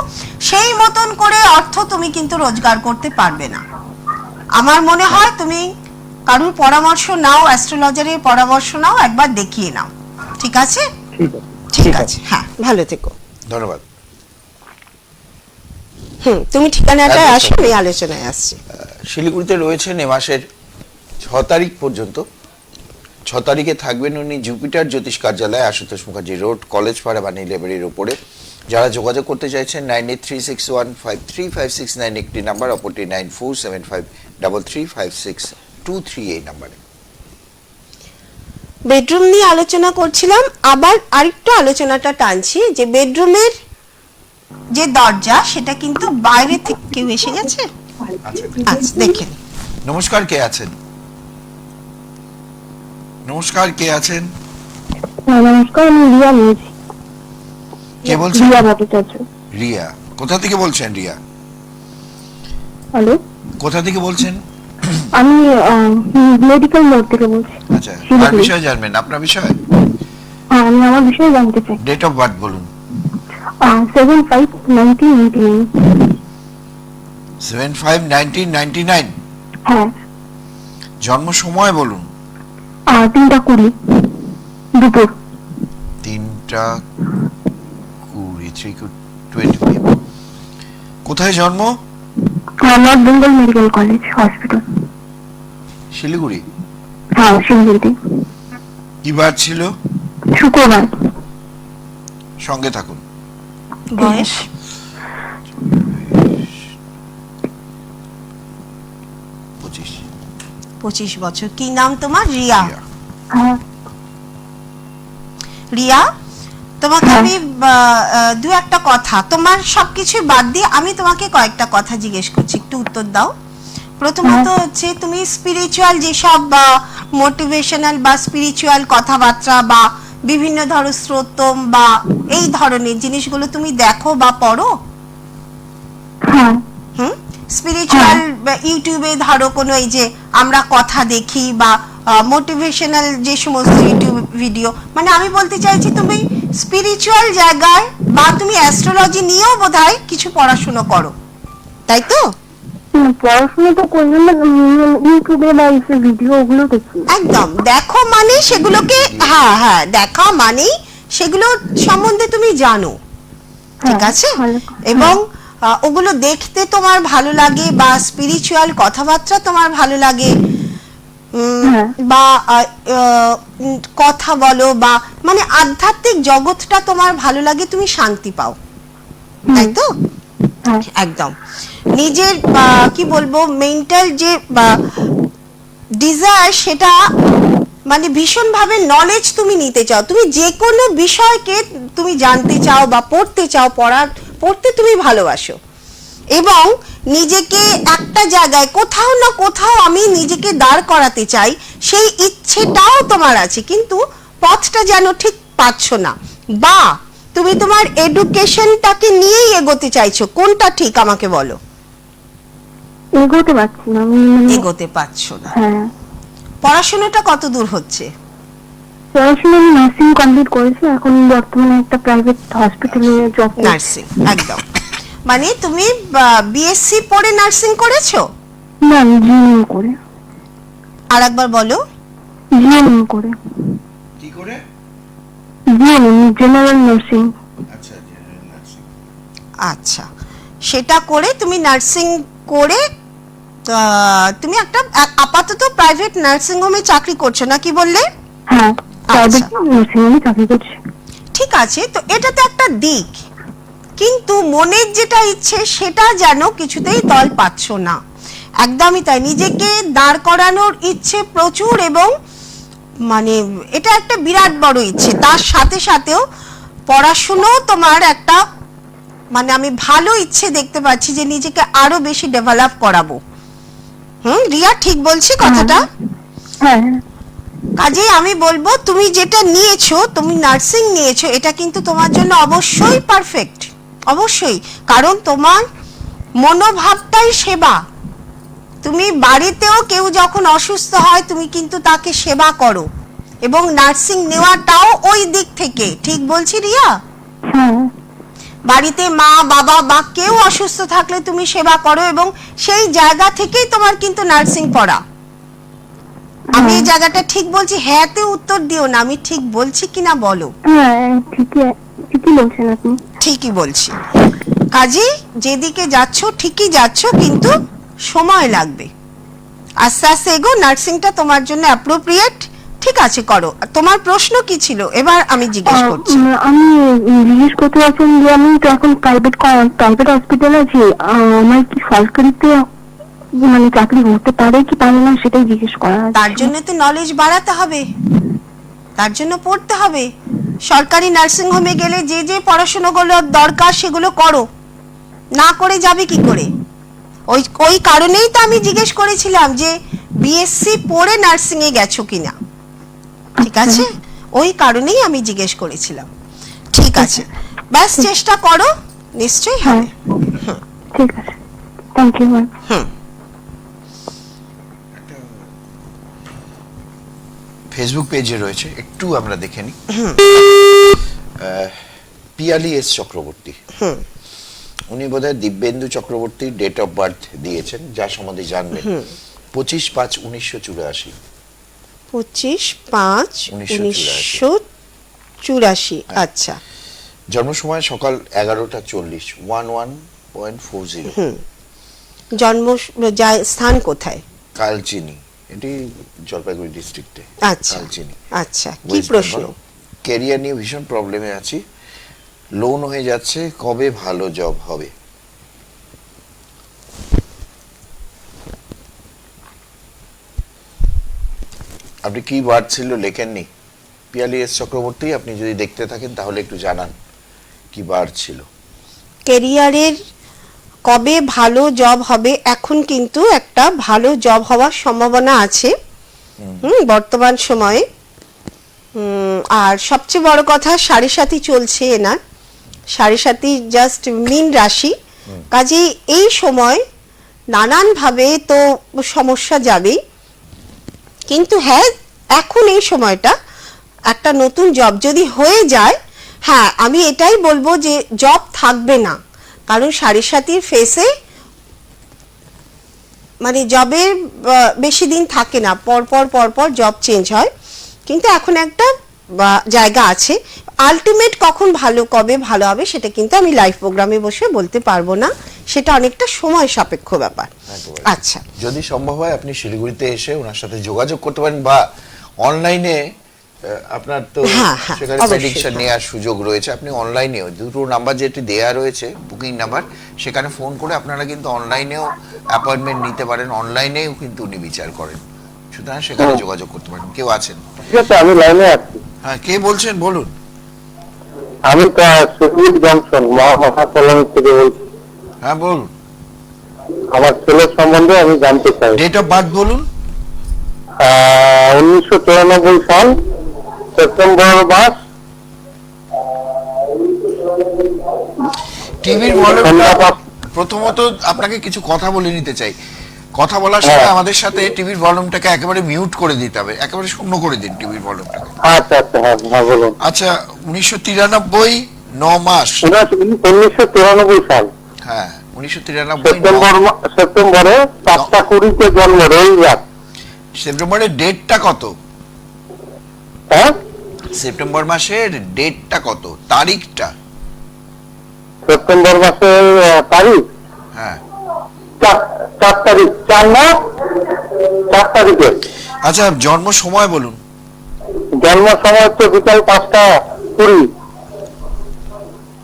সেই মতন করে অর্থ তুমি কিন্তু রোজগার করতে পারবে না। আমার মনে হয় তুমি কারুর পরামর্শ নাও, অ্যাস্ট্রোলজারের পরামর্শ নাও, একবার দেখিয়ে নাও। ঠিক আছে? ঠিক আছে ঠিক আছে, হ্যাঁ, ভালো থেকো। ধন্যবাদ। তুমি ঠিকানাটা একদম। আসো, আমি আলোচনায় আসছি। শিলিগুড়িতে রয়েছেন এ মাসের 6 তারিখ পর্যন্ত। 6 তারিখে থাকবেন উনি জুপিটার জ্যোতিষ কার্যালয়, আশুতোষ মুখার্জি রোড, কলেজ পাড়া, বাণী লাইব্রেরির ওপরে। যারা যোগাযোগ করতে চাইছেন 9836153569 একটি নাম্বার, অপরটি 9475335623 এই নাম্বারে। বেডরুম নিয়ে আলোচনা করছিলাম, আবার আরেকটু আলোচনাটা টানছি যে বেডরুমের যে দরজা সেটা কিন্তু বাইরে থেকে কেউ এসে গেছে। আচ্ছা, দেখেন। নমস্কার, কে আছেন? নমস্কার, কে আছেন? নমস্কার, আমি রিয়া বলছি। কে বলছেন? রিয়া ভট্টাচার্য। রিয়া, কোথা থেকে বলছেন রিয়া? হ্যালো, কোথা থেকে বলছেন? আমি মেডিকেল মোড় থেকে বলছি। আচ্ছা, আর শিলিগুড়ি। বিষয় জানবেন, আপনার বিষয়? হ্যাঁ, আমি আমার বিষয়ে জানতে চাই। ডেট অফ বার্থ বলুন। 7/5/1999। 7/5/1999। হ্যাঁ, জন্ম সময় বলুন। 3:20 দুপুর। 3:20 3:20 PM। কোথায় জন্ম? North Bengal medical college hospital. Siliguri. হ্যাঁ, শিলিগুড়িতে। কি বার ছিল? শুক্রবার। সঙ্গে থাকুন। বয়স? 25 বছর। কি নাম তোমার? রিয়া। রিয়া। হ্যাঁ, রিয়া, তোমাকে আমি দু একটা কথা, তোমার সবকিছু বাদ দিয়ে আমি তোমাকে কয়েকটা কথা জিজ্ঞেস করছি, একটু উত্তর দাও। প্রথমত হচ্ছে তুমি স্পিরিচুয়াল যেসব মোটিভেশনাল বা স্পিরিচুয়াল কথাবার্তা বা বিভিন্ন ধরো শ্রোতম বা এই ধরনের জিনিসগুলো তুমি দেখো বা পড়ো? হ্যাঁ, স্পিরিচুয়াল ইউটিউবে ধরো কোনো এই যে আমরা কথা দেখি বা মোটিভেশনাল যে সমস্ত ইউটিউব ভিডিও, মানে আমি বলতে চাইছি তুমি স্পিরিচুয়াল জায়গায় বা তুমি অ্যাস্ট্রোলজি নিয়েও বোধহয় কিছু পড়াশোনা করো, তাই তো? পড়াশোনা তো করলাম না, ইউটিউবে বা এই ভিডিও ওগুলো দেখি। একদম, দেখো মানে সেগুলোকে, হ্যাঁ দেখা মানে সেগুলো সম্বন্ধে তুমি জানো, ঠিক আছে? এবং ওগুলো দেখতে তোমার ভালো লাগে বা স্পিরিচুয়াল কথাবার্তা তোমার ভালো লাগে, বা কথা বলো বা মানে আধ্যাত্মিক জগৎটা তোমার ভালো লাগে, তুমি শান্তি পাও, তাই তো? একদম নিজের কি বলবো মেন্টাল যে ডিজায়ার সেটা মানে ভীষণ ভাবে নলেজ তুমি নিতে চাও, তুমি যে কোনো বিষয়কে তুমি জানতে চাও বা পড়তে চাও, পড়তে তুমি ভালোবাসো, এবং নিজেকে একটা জায়গায় কোথাও না কোথাও আমি নিজেকে দাঁড় করাতে চাই, সেই ইচ্ছেটাও তোমার আছে, কিন্তু পথটা যেন ঠিক পাচ্ছ না, বা তুমি তোমার এডুকেশনটাকে নিয়েই এগোতে চাইছো, কোনটা ঠিক আমাকে বলো? এগোতে পারছি না, এগোতে পারছো না। হ্যাঁ। পড়াশোনাটা কত দূর হচ্ছে? পড়াশোনা আমি নার্সিং কমপ্লিট করেছি, এখন বর্তমানে একটা প্রাইভেট হসপিটালে জব করছি। নার্সিং, একদম, মানে তুমি বিএসসি পড়ে নার্সিং করেছো? না, আমি জিএনএম করে। আরেকবার বলো। জিএনএম করে। কি করে? GNM, general nursing. আচ্ছা, জেনারেল নার্সিং। আচ্ছা, সেটা করে তুমি নার্সিং করে তুমি একটা আপাতত প্রাইভেট নার্সিং হোমে চাকরি করছো না, কি বললে? হ্যাঁ, প্রাইভেট নার্সিং হোমে চাকরি করছি। ঠিক আছে, তো এটা তো একটা দিক, কিন্তু মনের যেটা ইচ্ছে সেটা যেন কিছুতেই তল পাচ্ছ না, একদমই তাই। নিজেকে দাঁড় করানোর ইচ্ছে প্রচুর, এবং মানে এটা একটা বিরাট বড় ইচ্ছে, তার সাথে সাথেও পড়াশুনো তোমার একটা মানে আমি ভালো ইচ্ছে দেখতে পাচ্ছি যে নিজেকে আরো বেশি ডেভেলপ করাবো। রিয়া ঠিক বলছি কথাটা? হ্যাঁ। কাজেই আমি বলবো তুমি যেটা নিয়েছো, তুমি নার্সিং নিয়েছো, এটা কিন্তু তোমার জন্য অবশ্যই পারফেক্ট, অবশ্যই, কারণ তোমার মনোভাবটাই সেবা। তুমি বাড়িতেও কেউ যখন অসুস্থ হয় তুমি কিন্তু তাকে সেবা করো, এবং নার্সিং নেওয়াটাও ওই দিক থেকে, ঠিক বলছি রিয়া? হ্যাঁ। বাড়িতে মা বাবা বা কেউ অসুস্থ থাকলে তুমি সেবা করো, এবং সেই জায়গা থেকেই তোমার কিন্তু নার্সিং পড়া। আমি এই জায়গাটা ঠিক বলছি? হ্যাঁতে উত্তর দিও না, আমি ঠিক বলছি কিনা বলো। হ্যাঁ, ঠিকই বলছেন আপনি। ঠিকই বলছি। কাজী যেদিকে যাচ্ছ ঠিকই যাচ্ছ, কিন্তু সময় লাগবে, আস্তে আস্তে এগো, নার্সিংটা তোমার জন্য অ্যাপ্রোপ্রিয়েট, ঠিক আছে করো। তোমার প্রশ্ন কি ছিল এবার আমি জিজ্ঞেস করছি? আমি জিজ্ঞেস করতে চাচ্ছি যে আমি তো এখন প্রাইভেট হসপিটালে আছি, আমার কি সরকারিতে মানে চাকরি হতে পারে কি পারে না সেটাই জিজ্ঞেস করা। তার জন্য তো নলেজ বাড়াতে হবে, তার জন্য পড়তে হবে। সরকারি নার্সিং হোমে গেলে যে যে পড়াশোনাগুলো দরকার সেগুলো করো, না করে যাবে কি করে? ওই কারণেই তো আমি জিজ্ঞেস করেছিলাম যে বিএসসি পড়ে নার্সিং এ গেছো কিনা, ঠিক আছে? ওই কারণেই আমি জিজ্ঞেস করেছিলাম। ঠিক আছে, ব্যাস চেষ্টা করো, নিশ্চয়ই হবে। ঠিক আছে, থ্যাংক ইউ ম্যাম। ফেসবুক পেজে রয়েছে, একটু আমরা দেখে নিই। পিয়ালি এস চক্রবর্তী, উনি বোধহয় দিব্যেন্দু চক্রবর্তীর ডেট অফ বার্থ দিয়েছেন, যা সম্বন্ধে জানবেন। 25/5/1984। 25/5/1984। আচ্ছা। জন্ম সময় সকাল 11:40, 11.40। জন্ম স্থান কোথায়? কালচিনি, এটি জলপাইগুড়ি ডিস্ট্রিক্টে। আচ্ছা কালচিনি। আচ্ছা, কি প্রশ্ন? ক্যারিয়ার নিয়ে ভীষণ প্রবলেমে আছি, লোন হয়ে যাচ্ছে, কবে ভালো জব হবে? আপনি কি ওয়ার্ড ছিল লেখেননি পিয়ালি এস চক্রবর্তী, আপনি যদি দেখতে থাকেন তাহলে একটু জানান কি বার ছিল। ক্যারিয়ারের কবে ভালো জব হবে, এখন কিন্তু একটা ভালো জব হওয়ার সম্ভাবনা আছে বর্তমান সময়ে। আর সবচেয়ে বড় কথা, সাড়ে সাথী চলছে না, সাড়ে সাথী জাস্ট মীন রাশি, কাজেই এই সময় নানানভাবে তো সমস্যা যাবেই, কিন্তু হ্যাঁ এখন এই সময়টা একটা নতুন জব যদি হয়ে যায়, হ্যাঁ আমি এটাই বলবো যে জব থাকবে না, কারণ সাড়ে সাতির ফেসে মানে জবের বেশি দিন থাকে না, পর জব চেঞ্জ হয়, কিন্তু এখন একটা জায়গা আছে। আলটিমেট কখন ভালো কবে ভালো হবে সেটা কিন্তু আমি লাইভ প্রোগ্রামে বসে বলতে পারবো না, সেটা অনেকটা সময় সাপেক্ষ ব্যাপার। আচ্ছা, যদি সম্ভব হয় আপনি শিলিগুড়িতে এসে ওনার সাথে যোগাযোগ করতে পারেন, বা অনলাইনে আপনার তো হ্যাঁ, হ্যাঁ, সেখানে অবশ্যই, প্রেডিকশন হ্যাঁ। নেওয়ার সুযোগ রয়েছে, আপনি অনলাইনেও দুটো নাম্বার যেটি দেয়া রয়েছে বুকিং নাম্বার, সেখানে ফোন করে আপনারা কিন্তু অনলাইনেও অ্যাপয়েন্টমেন্ট নিতে পারেন, অনলাইনেও কিন্তু উনি বিচার করেন, সুতরাং সেখানে যোগাযোগ করতে পারেন। কেউ আছেন? ঠিক আছে, আমি লাইনে আছি। হ্যাঁ, কে বলছেন বলুন। আমি সুকুল জংশন মহাকলম থেকে বলছি। হ্যাঁ বলুন। আমার ছেলের সম্বন্ধে আমি জানতে চাই। ডেট অফ বার্থ বলুন। 1993 সাল সেপ্টেম্বর মাস। টিভির ভলিউমটা প্রথমত আপনাকে কিছু কথা বলে নিতে চাই, কথা বলার সময় আমাদের সাথে টিভির ভলিউমটাকে একেবারে মিউট করে দিতে হবে, একেবারে শূন্য করে দিন টিভির ভলিউমটাকে। আচ্ছা আচ্ছা, হ্যাঁ হ্যাঁ বলুন। আচ্ছা, 1993 9 মাস। 1993 সাল, হ্যাঁ 1993 সেপ্টেম্বরে 5:20 জন্ম, রবিবার। সেপ্টেম্বরের ডেটটা কত? হ্যাঁ, সেপ্টেম্বর মাসের ডেটটা কত, তারিখটা? সেপ্টেম্বর মাসের তারিখ হ্যাঁ 4 তারিখ, 4 তারিখে। আচ্ছা, জন্ম সময় বলুন। জন্ম সময় হচ্ছে বিকাল 5:20।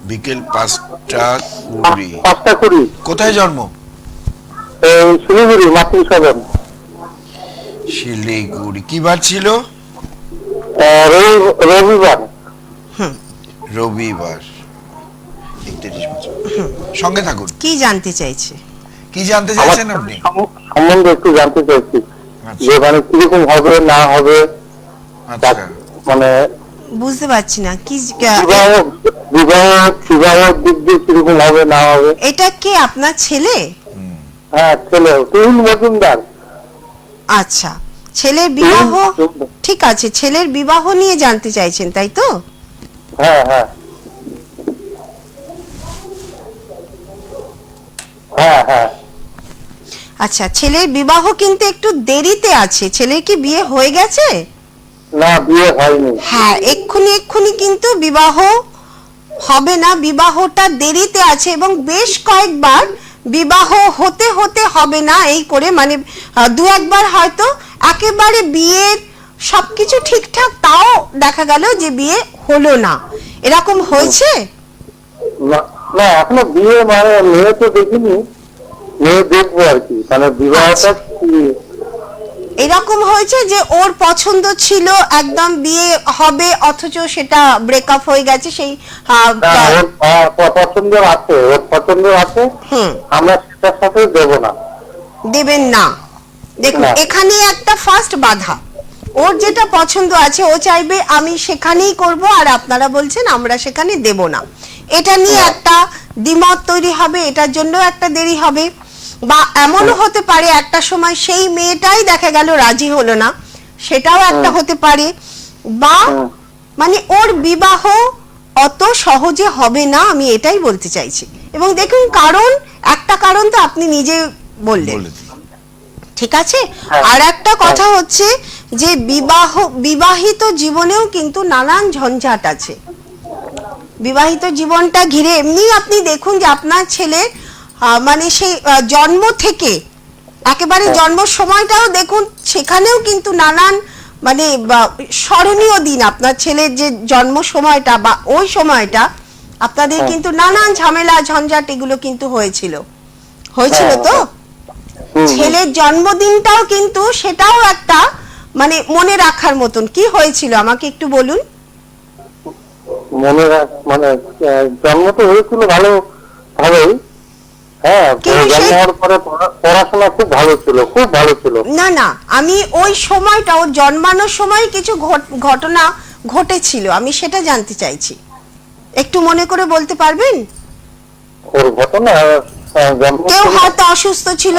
বিকেল 5:20। 5:20। কোথায় জন্ম? শিলিগুড়ি মাতৃ সদন। শিলিগুড়ি। কি বার ছিল? রবিবার। রবিবার। 31 বছর। সঙ্গে থাকুন। কি জানতে চাইছে? কি জানতে চাইছেন আপনি? সম্বন্ধে একটু জানতে চাইছি, আচ্ছা। যে মানে কিরকম হবে না হবে, আচ্ছা, মানে বুঝতে পারছি না কি বিবাহের দিক দিয়ে কিরকম হবে না হবে। এটা কি আপনার ছেলে? হ্যাঁ ছেলে, তুহিন মজুমদার। আচ্ছা, ছেলের বিবাহ, ঠিক আছে, ছেলের বিবাহ নিয়ে জানতে চাইছেন তাই তো? হ্যাঁ হ্যাঁ হ্যাঁ হ্যাঁ। আচ্ছা, ছেলের বিবাহ কিন্তু একটু দেরিতে আছে। ছেলের কি বিয়ে হয়ে গেছে? না, বিয়ে হয়নি। হ্যাঁ, এক্ষুনি কিন্তু বিবাহ হবে না, বিবাহটা দেরিতে আছে, এবং বেশ কয়েকবার বিবাহ হতে হতে হবে না এই করে, মানে দু একবার হয়তো একেবারে বিয়ের সবকিছু ঠিকঠাক, তাও দেখা গেল যে বিয়ে হলো না, এরকম হয়েছে? না, এখনো বিয়ে মানে মেয়ে তো দেখিনি, মেয়ে দেখবো আর কি, মানে বিবাহটা এরকম হয়েছে যে ওর পছন্দ ছিল একদম বিয়ে হবে, অথচ সেটা ব্রেকআপ হয়ে গেছে। সেই পছন্দ আছে, ওর পছন্দ আছে, আমরা সেটার সাথে দেবো না, দেবেন না। দেখুন, এখানে একটা ফার্স্ট বাধা, ওর যেটা পছন্দ আছে ও চাইবে আমি সেখানেই করব, আর আপনারা বলছেন আমরা সেখানে দেব না, এটা নিয়ে একটা দ্বিমত তৈরি হবে, এটার জন্য একটা দেরি হবে। বা এমনও হতে পারে একটা সময় সেই মেয়েটাই দেখা গেল রাজি হলো না, সেটাও একটা হতে পারে। বা মানে ওর বিবাহ অত সহজে হবে না, আমি এটাই বলতে চাইছি। এবং দেখুন, কারণ একটা কারণ তো আপনি নিজে বললেন, ঠিক আছে। আর একটা কথা হচ্ছে যে বিবাহিত জীবনেও কিন্তু নানান ঝঞ্ঝাট আছে। বিবাহিত জীবনটা ঘিরে এমনি আপনি দেখুন যে আপনার ছেলে মানে সেই জন্ম থেকে একেবারে জন্ম সময়টাও দেখুন, সেখানেও কিন্তু নানান মানে স্মরণীয় দিন, আপনার ছেলের যে জন্ম সময়টা বা ওই সময়টা আপনাদের কিন্তু নানান ঝামেলা ঝঞ্ঝাট এগুলো কিন্তু হয়েছিল তো। ছেলের জন্মদিনটাও কিন্তু সেটাও একটা মানে মনে রাখার মতন। কি হয়েছিল আমাকে একটু বলুন। মনে মানে জন্ম তো হয়েছিল ভালোই, হ্যাঁ, জন্ম হওয়ার পরে পড়াশোনা খুব ভালো ছিল, খুব ভালো ছিল। না, আমি ওই সময়টা, ওর জন্মানোর সময় কিছু ঘটনা ঘটেছিল, আমি সেটা জানতে চাইছি, একটু মনে করে বলতে পারবেন? ওর ঘটনা কেউ হয়তো অসুস্থ ছিল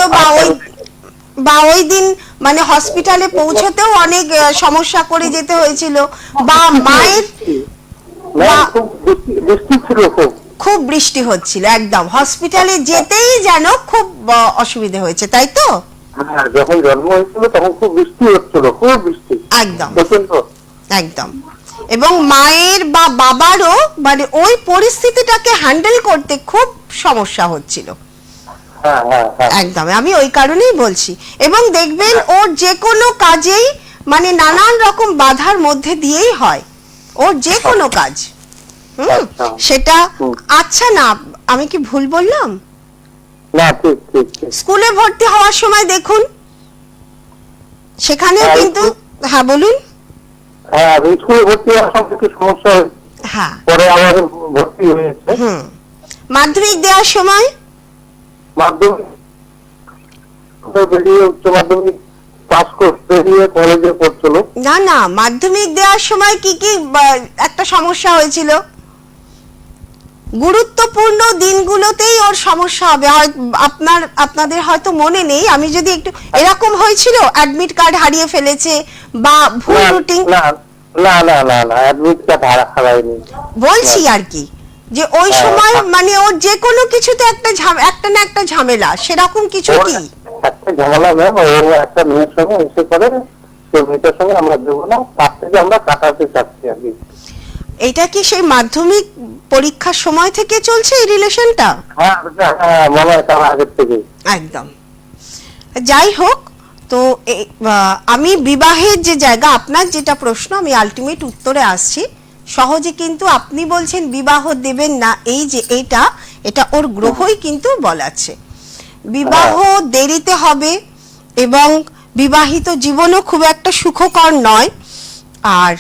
বা ওই দিন মানে হসপিটালে পৌঁছতেও অনেক সমস্যা করে যেতে হয়েছিল, বা মায়ের বৃষ্টি ছিল খুব বৃষ্টি হচ্ছিল, একদম হসপিটালে যেতেই যেন খুব অসুবিধা হয়েছে, তাই তো? হ্যাঁ, যখন জন্ম হয়েছিল তখন খুব বৃষ্টি হচ্ছিল, খুব বৃষ্টি, একদম প্রচন্ড। একদম। এবং মায়ের বা বাবারও মানে ওই পরিস্থিতিটাকে হ্যান্ডেল করতে খুব সমস্যা হচ্ছিল। হ্যাঁ হ্যাঁ হ্যাঁ, একদম, আমি ওই কারণেই বলছি। এবং দেখবেন ওর যে কোনো কাজেই মানে নানান রকম বাধার মধ্যে দিয়েই হয় ওর যে কোনো কাজ। সেটা আচ্ছা না, আমি কি ভুল বললাম? না ঠিক ঠিক ঠিক। স্কুলে ভর্তি হওয়ার সময় দেখুন সেখানেও হ্যাঁ, কিন্তু, হ্যাঁ বলুন। হ্যাঁ, স্কুলে ভর্তি হওয়ার সময় একটু সমস্যা হয়েছে, হ্যাঁ, পরে আবার ভর্তি হয়েছে। মাধ্যমিক দেওয়ার সময়, মাধ্যমিক বেরিয়ে উচ্চ মাধ্যমিক পাস করতে বেরিয়ে কলেজে পড়ছিল। না না, মাধ্যমিক দেওয়ার সময় কি কি একটা সমস্যা হয়েছিল? গুরুত্বপূর্ণ দিনগুলোতেই ওর সমস্যা হবে। আপনাদের হয়তো মনে নেই, আমি যদি একটু, এরকম হয়েছিল অ্যাডমিট কার্ড হারিয়ে ফেলেছে বা ভুল রুটিন, না না না না না, অ্যাডমিট কার্ড হারায়নি। বলছি আর কি যে ওই সময় মানে ওর যে কোনো কিছুতে একটা না একটা ঝামেলা, সেরকম কিছু কি? একটা ঝামেলা ম্যাম, ওর একটা মেয়ের সঙ্গে এসে করে, সেই মেয়েটার সঙ্গে আমরা দেবো না, তার থেকে আমরা কাটাতে চাচ্ছি আর কি। এটা কি সেই মাধ্যমিক পরীক্ষার সময় থেকে চলছে এই রিলেশনটা? হ্যাঁ হ্যাঁ, মনে হয় তার আগের থেকে। একদম। যাই হোক, তো আমি বিবাহের যে জায়গা, আপনার যেটা প্রশ্ন, আমি আলটিমেট উত্তরে আসছি। সহজে কিন্তু আপনি বলছেন বিবাহ দেবেন না, এই যে এটা ওর গ্রহই কিন্তু বলাচ্ছে বিবাহ দেরিতে হবে, এবং বিবাহিত জীবনও খুব একটা সুখকর নয়। আর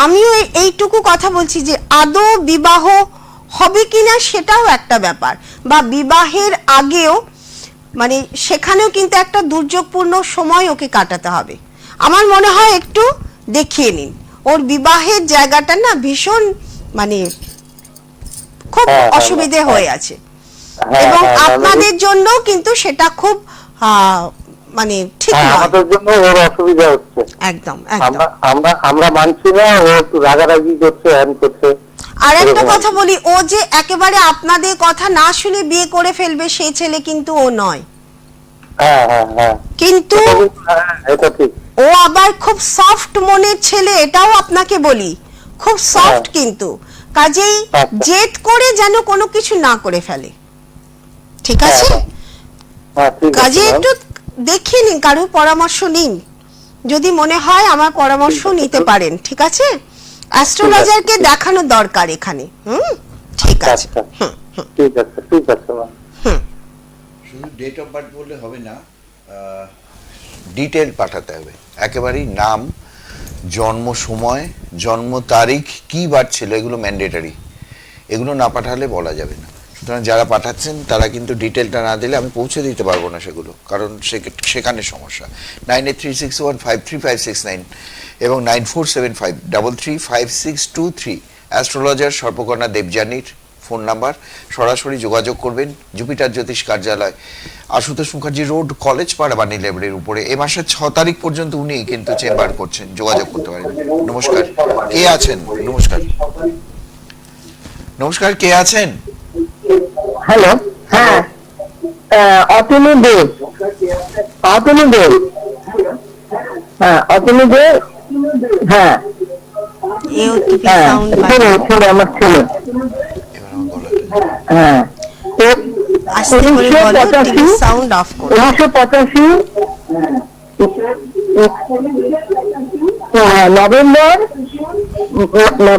আমিও এইটুকু কথা বলছি যে আদৌ বিবাহ হবে কিনা সেটাও একটা ব্যাপার, বা বিবাহের আগেও মানে সেখানেও কিন্তু একটা দুর্যোগপূর্ণ সময় ওকে কাটাতে হবে। আমার মনে হয় একটু দেখিয়ে নিন, ওর বিবাহের জায়গাটা না ভীষণ মানে খুব অসুবিধে হয়ে আছে, এবং আপনাদের জন্য কিন্তু সেটা খুব মানে ঠিক নয়। আমাদের জন্য ওর অসুবিধা হচ্ছে। একদম একদম। আমরা মানছি না, ও একটু রাগারাগি করছে, হ্যান করছে। আর একটা কথা বলি, ও যে একেবারে আপনাদের কথা না শুনে বিয়ে করে ফেলবে সেই ছেলে কিন্তু ও নয়। হ্যাঁ হ্যাঁ হ্যাঁ, কিন্তু এটা ঠিক। ও আবার খুব সফট মনের ছেলে, এটাও আপনাকে বলি, খুব সফট, কিন্তু কাজেই জেদ করে যেন কোনো কিছু না করে ফেলে, ঠিক আছে? কাজে একটু দেখিয়ে নিন, কারো পরামর্শ নিন, যদি মনে হয় আমার পরামর্শ নিতে পারেন, ঠিক আছে? অ্যাস্ট্রোলজারকে দেখানো দরকার এখানে। ঠিক আছে, ঠিক আছে, ঠিক আছে। শুধু ডেট অফ বার্থ বললে হবে না, ডিটেল পাঠাতে হবে, একেবারেই নাম, জন্ম সময়, জন্ম তারিখ, কি বার ছিল, এগুলো ম্যান্ডেটারি। এগুলো না পাঠালে বলা যাবে না। সুতরাং যারা পাঠাচ্ছেন তারা কিন্তু ডিটেলটা না দিলে আমি পৌঁছে দিতে পারবো না সেগুলো, কারণ সেখানে সমস্যা। 9836153569 এবং 9475335623 অ্যাস্ট্রোলজার সর্পকর্ণা দেবযানীর ফোন নাম্বার। সরাসরি যোগাযোগ করবেন জুপিটার জ্যোতিষ কার্যালয়, আশুতোষ মুখার্জি রোড, কলেজ পাড়া, বাণী লাইব্রেরির উপরে। এ মাসের 6 তারিখ পর্যন্ত উনি কিন্তু চেম্বার করছেন, যোগাযোগ করতে পারেন। নমস্কার, কে আছেন? নমস্কার, নমস্কার, কে আছেন? হ্যালো, হ্যাঁ, অতনু দেব, অতনু দেব, হ্যাঁ, অতনু দেব, হ্যাঁ হ্যাঁ, ছেলে আমার ছেলে, হ্যাঁ, 1985 নভেম্বর,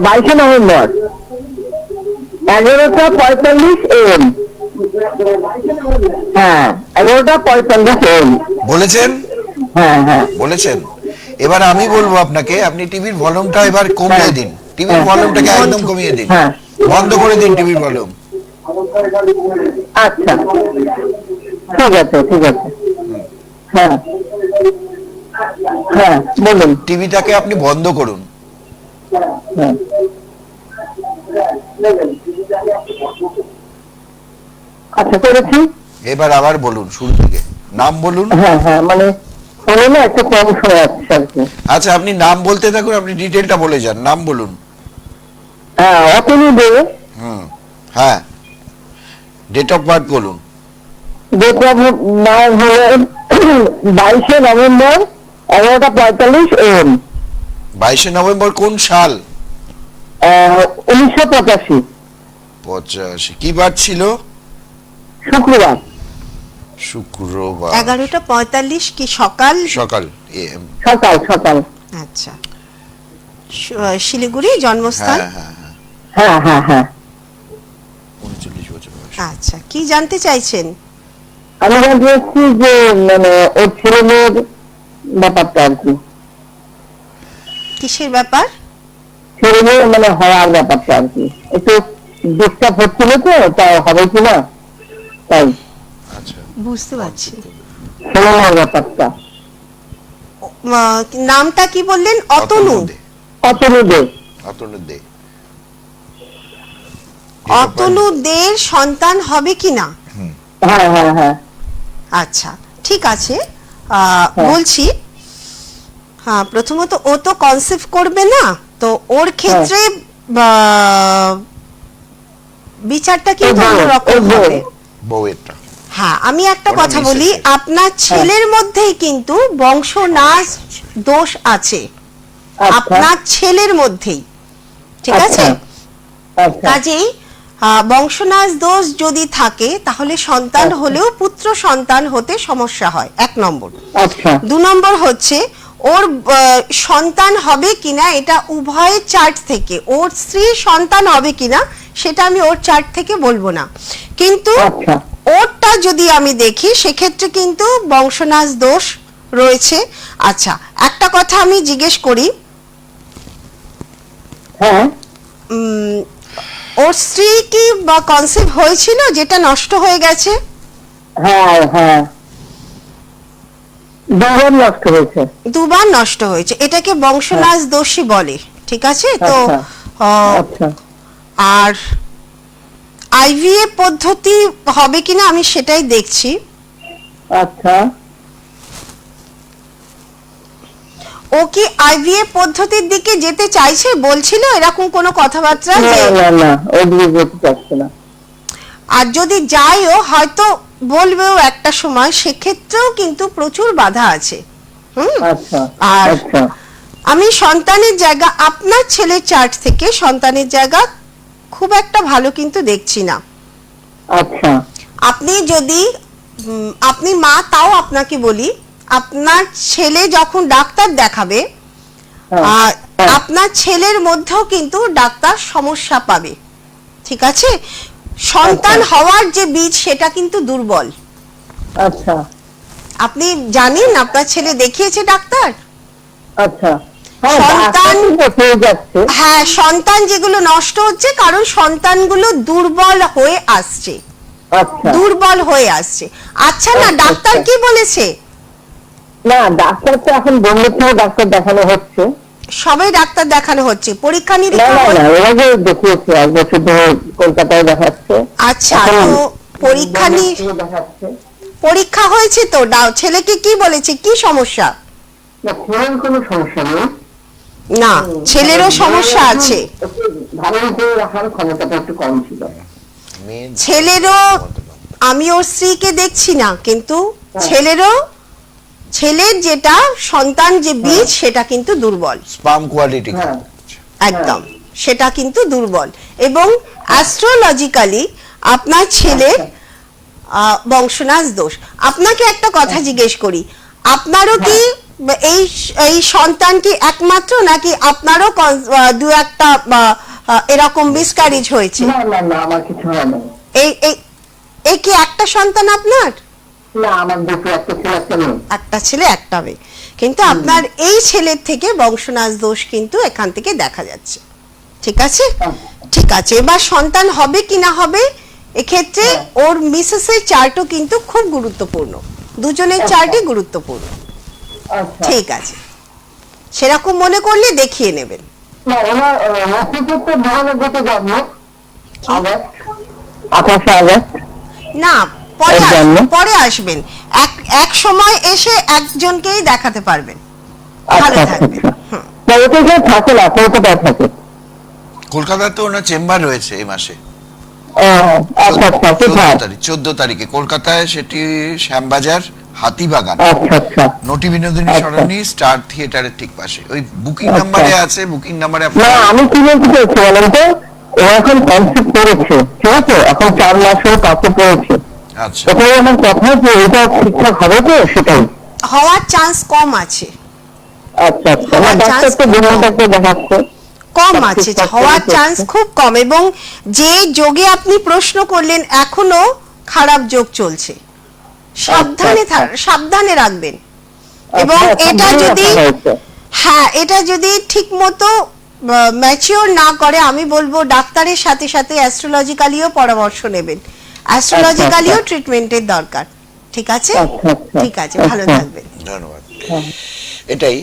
22 নভেম্বর 11:45 AM, হ্যাঁ 11:45 AM বলেছেন? হ্যাঁ হ্যাঁ বলেছেন। এবার আমি বলবো আপনাকে, আপনি টিভির ভলিউমটা এবার কমিয়ে দিন, টিভির ভলিউমটাকে একদম কমিয়ে দিন, বন্ধ করে দিন টিভির ভলিউম। আচ্ছা, ঠিক আছে, ঠিক আছে, হ্যাঁ হ্যাঁ বলুন। টিভিটাকে আপনি বন্ধ করুন। হ্যাঁ, আচ্ছা করেছি। এবার আবার বলুন শুরু থেকে, নাম বলুন। হ্যাঁ হ্যাঁ, মানে ফোনে না একটু কম শোনা যাচ্ছে আর কি। আচ্ছা আপনি নাম বলতে থাকুন, আপনি ডিটেলটা বলে যান, নাম বলুন। হ্যাঁ, অতনু দে। হ্যাঁ, ডেট অফ বার্থ বলুন। ডেট অফ বার্থ হলো 22শে নভেম্বর 11:45 AM। 22শে নভেম্বর কোন সাল? 1985 85। কি বার ছিল? শুক্রবার। শুক্রবার। 11:45 কি সকাল? সকাল AM। সকাল সকাল। আচ্ছা, শিলিগুড়ি জন্মস্থান। হ্যাঁ হ্যাঁ হ্যাঁ, হ্যাঁ হ্যাঁ হ্যাঁ। 39 বছর বয়স। আচ্ছা, কি জানতে চাইছেন? আমি জানতে চাচ্ছি যে মানে ওর ছেলে মেয়ের ব্যাপারটা আর কি। কিসের ব্যাপার? ছেলে মেয়ে মানে হওয়ার ব্যাপারটা আর কি, একটু ডিস্টার্ব হচ্ছিল তো, তা হবে কিনা তাই। আচ্ছা, বুঝতে পারছি। ছেলে মেয়ের ব্যাপারটা। নামটা কি বললেন? অতনু। অতনু দে। অতনু দে। অতনু দের সন্তান হবে কিনা? হ্যাঁ হ্যাঁ হ্যাঁ। আচ্ছা, ঠিক আছে, বলছি। হ্যাঁ, প্রথমত ও তো কনসেপ্ট করবে না, তো ওর ক্ষেত্রে বিচারটা কিন্তু অন্যরকম হবে। বউয়েরটা। হ্যাঁ, আমি একটা ওটা কথা বলি, মিসেসের। আপনার ছেলের মধ্যেই কিন্তু বংশনাশ দোষ আছে, আচ্ছা আপনার ছেলের মধ্যেই, ঠিক আছে? আচ্ছা কাজেই বংশনাশ দোষ যদি থাকে তাহলে সন্তান হলেও পুত্র সন্তান হতে সমস্যা হয়, 1 নম্বর। আচ্ছা 2 নম্বর হচ্ছে ওর সন্তান হবে কিনা এটা উভয়ের চার্ট থেকে, ওর স্ত্রীর সন্তান হবে কিনা সেটা আমি ওর চার্ট থেকে বলবো না, কিন্তু আচ্ছা ওরটা যদি আমি দেখি সেক্ষেত্রে কিন্তু বংশনাশ দোষ রয়েছে। আচ্ছা, একটা কথা আমি জিজ্ঞেস করি, হ্যাঁ। ওর স্ত্রী কি বা কনসেপ্ট হয়েছিল যেটা নষ্ট হয়ে গেছে? হ্যাঁ হ্যাঁ, দুবার নষ্ট হয়েছে। 2 বার নষ্ট হয়েছে, এটাকে বংশনাশ দোষী বলে, ঠিক আছে তো? আচ্ছা আর আইভিএফ পদ্ধতি হবে কিনা আমি সেটাই দেখছি। আচ্ছা। ও কি আইভিএফ পদ্ধতির দিকে যেতে চাইছে, বলছিল এরকম কোনো কথাবার্তা? না যে না না, ওই দিকে যেতে চাচ্ছে না। আর যদি যাইও হয়তো বলবেও একটা সময়, সেক্ষেত্রেও কিন্তু প্রচুর বাধা আছে। আচ্ছা আর আচ্ছা আমি সন্তানের জায়গা, আপনার ছেলের চার্ট থেকে সন্তানের জায়গা খুব একটা ভালো কিন্তু দেখছি না। আচ্ছা আপনি যদি আপনি মা, তাও আপনাকে বলি, আপনার ছেলে যখন ডাক্তার দেখাবে, হ্যাঁ, আপনার ছেলের মধ্যেও কিন্তু ডাক্তার সমস্যা পাবে, ঠিক আছে? সন্তান আচ্ছা। হওয়ার যে বীজ সেটা কিন্তু দুর্বল। আচ্ছা আপনি জানেন আপনার ছেলে দেখিয়েছে ডাক্তার? আচ্ছা। হ্যাঁ, সন্তান হয়ে যাচ্ছে। হ্যাঁ, সন্তান যেগুলো নষ্ট হচ্ছে কারণ সন্তানগুলো দুর্বল হয়ে আসছে, আচ্ছা দুর্বল হয়ে আসছে। আচ্ছা, না আচ্ছা, ডাক্তার আচ্ছা। কি বলেছে? না, ডাক্তার তো এখন বন্ধুর থেকে ডাক্তার দেখানো হচ্ছে। সবাই ডাক্তার দেখানো হচ্ছে, পরীক্ষা না নিরীক্ষা না না, হচ্ছে? এর আগে দেখিয়েছে, 1 বছর ধরে কলকাতায় দেখাচ্ছে। আচ্ছা, এখন তো পরীক্ষা দেখাচ্ছে। পরীক্ষা হয়েছে তো? ছেলেকে কি বলেছে, কি সমস্যা? না, ছেলের কোনো সমস্যা নেই। না, ছেলেরও সমস্যা আছে। একটু ভালো করে রাখার ক্ষমতাটা একটু কম ছিল। ছেলেরও, আমি ওর স্ত্রীকে দেখছি না, কিন্তু ছেলের যেটা সন্তান যে বীজ সেটা কিন্তু দুর্বল, স্পার্ম কোয়ালিটি। হ্যাঁ একদম সেটা কিন্তু দুর্বল। এবং অ্যাস্ট্রোলজিক্যালি আপনার ছেলের বংশনাশ দোষ। আপনাকে একটা কথা জিজ্ঞেস করি, আপনারও কি এই এই সন্তান কি একমাত্র, নাকি আপনারও 2-1টা এরকম মিসক্যারেজ হয়েছে? না না না, আমার কিছু হয় না। এই কি একটা সন্তান আপনার? না, আমার দুটো, একটা ছেলে একটা মেয়ে। একটা ছেলে একটা মেয়ে, কিন্তু আপনার এই ছেলের থেকে বংশনাশ দোষ কিন্তু এখান থেকে দেখা যাচ্ছে, ঠিক আছে? ঠিক আছে, এবার সন্তান হবে কি না হবে এক্ষেত্রে ওর মিসেসের চার্টও কিন্তু খুব গুরুত্বপূর্ণ, দুজনের চার্টই গুরুত্বপূর্ণ। আচ্ছা ঠিক আছে, সেরকম মনে করলে দেখিয়ে নেবেন। না, ওনার নক্ষত্র তো ভালো গত জন্ম আগস্ট, 28 আগস্ট। না, পরে এই জন্য? পরে আসবেন, এক সময় এসে একজনকেই দেখাতে পারবেন। ভালো আচ্ছা আচ্ছা থাকবেন। আচ্ছা না, ওটা যে থাকে না, কলকাতায় থাকে। কলকাতায় তো ওনার চেম্বার রয়েছে এই মাসে, আচ্ছা আচ্ছা কোথায়? 14 তারিখে কলকাতায়, সেটি শ্যামবাজার হাতিবাগান, আচ্ছা আচ্ছা নটি বিনোদিনী আচ্ছা। সরণি স্টার থিয়েটারের ঠিক পাশে। ওই বুকিং আচ্ছা। নাম্বারে আছে, বুকিং নাম্বারে না আমি কি বলতে চাইছি বলেন তো, ও এখন কনসেপ্ট করেছে, ঠিক আছে, এখন 4 মাসের কাছে পড়েছে। আচ্ছা ওখানে আমার কথা যে এটা ঠিকঠাক হবে তো, সেটাই। হওয়ার চান্স কম আছে, আচ্ছা আচ্ছা না, হওয়ার ডাক্তার chance তো খুব বিভিন্ন কম। ডাক্তার দেখাচ্ছে। কম সব আছে, ঠিকঠাক হওয়ার করে চান্স চলছে। খুব কম। এবং যে যোগে আপনি প্রশ্ন করলেন এখনো খারাপ যোগ চলছে, সাবধানে রাখবেন। এবং আচ্ছা, এটা ভালো যদি রাখা হয়েছে। হ্যাঁ, এটা যদি ঠিক মতো ম্যাচিওর না করে, আমি বলবো ডাক্তারের সাথে সাথে অ্যাস্ট্রোলজিক্যালিও পরামর্শ নেবেন, অ্যাস্ট্রোলজিক্যালিও আচ্ছা। ট্রিটমেন্টের দরকার। ঠিক আছে, আচ্ছা, আচ্ছা, ঠিক আছে, ভালো আচ্ছা। থাকবেন। ধন্যবাদ। এটাই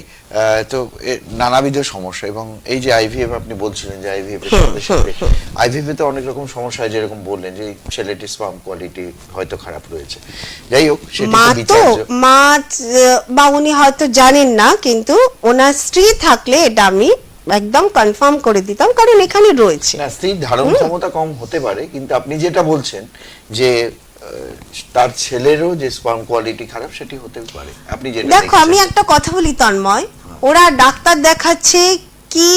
তো নানাবিধ সমস্যা। এবং এই যে আইভিএফ আপনি বলছিলেন যে আইভিএফ এর সাথে সাথে আইভিএফ এ তো অনেক রকম সমস্যা হয়, যেরকম বললেন যে ছেলেটির স্পার্ম কোয়ালিটি হয়তো খারাপ রয়েছে। যাই হোক, সেটি মা তো তো বিচার্য। বা উনি হয়তো জানেন না, কিন্তু ওনার স্ত্রী থাকলে এটা আমি একদম কনফার্ম করে দিতাম, কারণ এখানে রয়েছে। না, স্ত্রীর ধারণ ক্ষমতা কম হতে পারে, কিন্তু আপনি যেটা বলছেন যে তার ছেলেরও যে স্পার্ম কোয়ালিটি খারাপ, সেটি হতে পারে। আপনি যেটা দেখো, আমি দেখেছেন। একটা কথা বলি তন্ময়, ওরা ডাক্তার দেখাচ্ছে কি,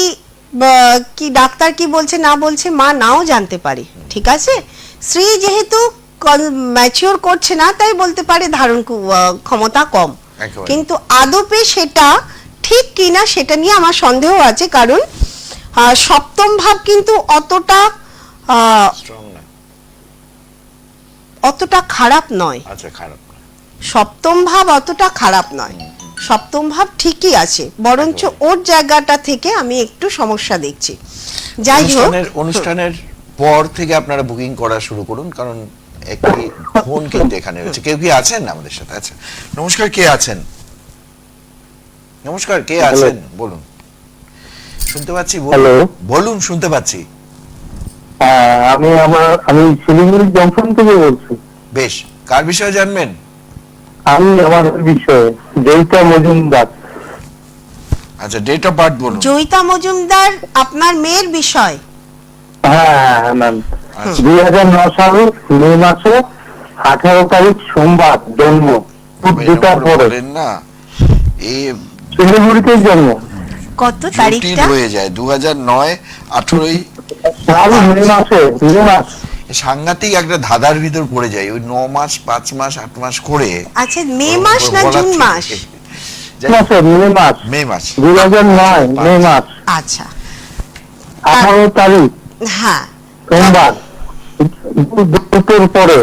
কি ডাক্তার কি বলছে না বলছে মা নাও জানতে পারে, ঠিক আছে। স্ত্রী যেহেতু ম্যাচিওর করছে না, তাই বলতে পারে ধারণ ক্ষমতা কম, একেবারে। কিন্তু আদপে সেটা ঠিক কিনা সেটা নিয়ে আমার সন্দেহ আছে। কারণ সপ্তম ভাব কিন্তু স্ট্রং না। অতটা খারাপ নয়। আচ্ছা, খারাপ না। সপ্তম ভাব অতটা খারাপ নয়, সপ্তম ভাব ঠিকই আছে, বরঞ্চ ওর জায়গাটা থেকে আমি একটু সমস্যা দেখছি। যাই হোক, অনুষ্ঠানের পর থেকে আপনারা বুকিং করা শুরু করুন, কারণ একটি ফোন কিন্তু এখানে রয়েছে। কেউ কি আছেন আমাদের সাথে? আচ্ছা, নমস্কার, কে আছেন? নমস্কার, কে আছেন বলুন। শুনতে পাচ্ছি, হ্যালো। বলুন, শুনতে পাচ্ছি। আমি শিলিগুড়ি জংশন থেকে বলছি। বেশ, কার বিষয়ে জানবেন? আমি আমার বিষয়ে জয়িতা মজুমদার। আচ্ছা, ডেট অফ বার্থ বলুন। জয়িতা মজুমদার আপনার মেয়ের বিষয়। হ্যাঁ ম্যাম, আচ্ছা। 2009 সালের মে মাসে 18 তারিখ সোমবার জন্ম, দুটার এরকম পরে। বলেন না, এই শিলিগুড়িতে জন্ম। কত জটিল তারিখটা? হয়ে যায়। 2009 18 সাল মে মাসে, মে মাস। সাংঘাতিক একটা ধাঁধার ভিতর পড়ে যায়। ওই 9 মাস 5 মাস 8 মাস করে। আচ্ছা, মে মাস না বলা জুন ঠিক মাস? নেই। মাসে মে মাস, মে মাস 2009 মে মাস, আচ্ছা, 18 তারিখ হ্যাঁ, সোমবার, দুটোর পরে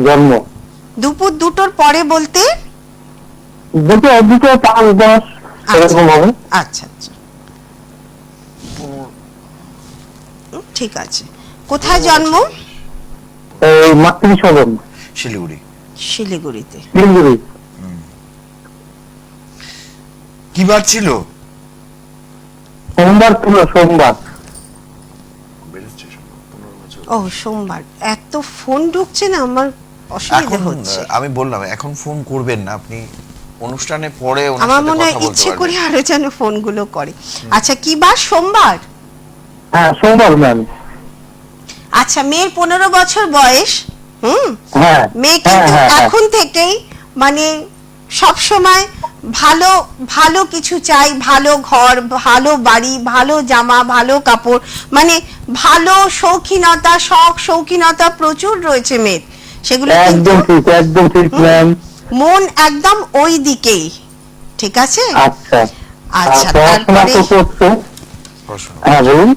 জন্ম। দুপুর 2টোর পরে বলতে? দুটো 5-10 এরকম হবে। আচ্ছা আচ্ছা, ঠিক আছে। কোথায় জন্ম? এই মাতৃসদন, শিলিগুড়ি। শিলিগুড়িতে। শিলিগুড়ি। কি বার ছিল? সোমবার ছিল, সোমবার। ও, সোমবার। এত ফোন ঢুকছে না, আমার অসুবিধা এখন হচ্ছে। আমি বললাম এখন ফোন করবেন না, আপনি অনুষ্ঠানে পরে ওনার আমার সাথে মনে হয় কথা বলতে ইচ্ছে করে পারবেন। আরো যেন ফোনগুলো করে। আচ্ছা, কি বার? সোমবার। হ্যাঁ সোমবার ম্যাম। আচ্ছা, মেয়ের 15 বছর বয়স। হ্যাঁ মেয়ে হ্যাঁ কিন্তু হ্যাঁ হ্যাঁ। এখন থেকেই মানে সব সময় ভালো ভালো কিছু চাই, ভালো ঘর, ভালো বাড়ি, ভালো জামা, ভালো কাপড়, মানে ভালো শৌখিনতা, শখ শৌখিনতা প্রচুর রয়েছে মেয়ের। সেগুলো কিন্তু একদম ঠিক ম্যাম। মন একদম ওই দিকেই, ঠিক আছে। আচ্ছা আচ্ছা, পড়াশোনা তারপরে তো করছে। পড়াশোনা। হ্যাঁ বলুন।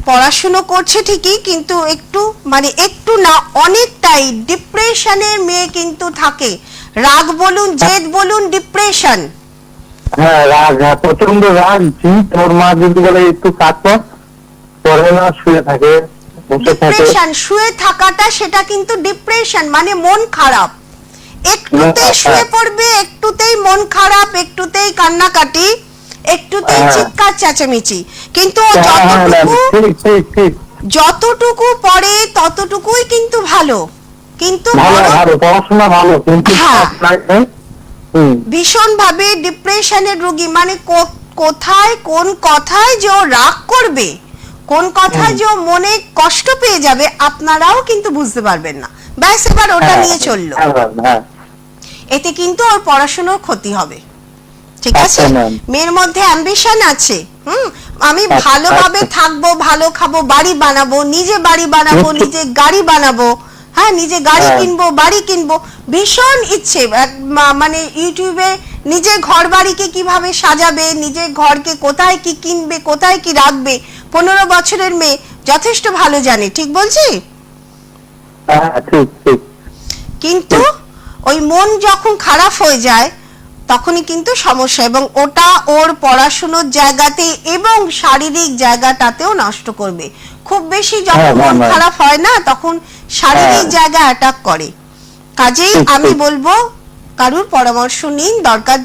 পড়াশুনো করছে ঠিকই, কিন্তু একটু না, অনেকটাই ডিপ্রেশনের মেয়ে কিন্তু থাকে। রাগ বলুন, জেদ বলুন, ডিপ্রেশন। হ্যাঁ রাগ, হ্যাঁ প্রচন্ড রাগ। তোর মা যদি বলে একটু কাজ কর, পরে না, শুয়ে থাকে, বসে থাকে। ডিপ্রেশন, শুয়ে থাকাটা সেটা কিন্তু ডিপ্রেশন, মানে মন খারাপ। একটুতেই শুয়ে পড়বে, একটুতেই মন খারাপ, একটুতেই কান্নাকাটি, একটুতেই চিৎকার চেঁচামেচি। কিন্তু ও ঠিক ঠিক ঠিক। যতটুকু পড়ে ততটুকুই কিন্তু ভালো। কিন্তু ভালো বড় ভালো পড়াশোনা ভালো, কিন্তু হ্যাঁ। ভীষণ ভাবে ডিপ্রেশনের রোগী, মানে কোথায় কোন কথায় যে ও রাগ করবে, কোন কথায় যে ও মনে কষ্ট পেয়ে যাবে, আপনারাও কিন্তু বুঝতে পারবেন না। ব্যাস এবার ওটা নিয়ে চললো, হ্যাঁ এতে কিন্তু ওর পড়াশোনার ক্ষতি হবে। ঠিক আছে, আচ্ছা, ম্যাম। মেয়ের মধ্যে অ্যাম্বিশন আছে, আমি আচ্ছা, ভালোভাবে আচ্ছা। থাকবো, ভালো খাবো, বাড়ি বানাবো, নিজে বাড়ি বানাবো, নিশ্চয়। নিজে গাড়ি বানাবো, হ্যাঁ নিজে গাড়ি হ্যাঁ। কিনবো, বাড়ি কিনবো, ভীষণ ইচ্ছে। মানে ইউটিউবে নিজের ঘর বাড়িকে কিভাবে সাজাবে, নিজের ঘরকে কোথায় কি কিনবে, কোথায় কি রাখবে, 15 বছরের মেয়ে যথেষ্ট ভালো জানে। ঠিক বলছি? হ্যাঁ ঠিক ঠিক। কিন্তু ওই মন যখন খারাপ হয়ে যায় তখনই কিন্তু সমস্যা, এবং ওটা ওর পড়াশোনার জায়গাতে এবং শারীরিক জায়গাটাতেও নষ্ট করবে। খুব বেশি যখন মন খারাপ হয় না, তখন শারীরিক জায়গা অ্যাটাক করে। কাজেই আমি বলবো কারুর পরামর্শ নিন, দরকার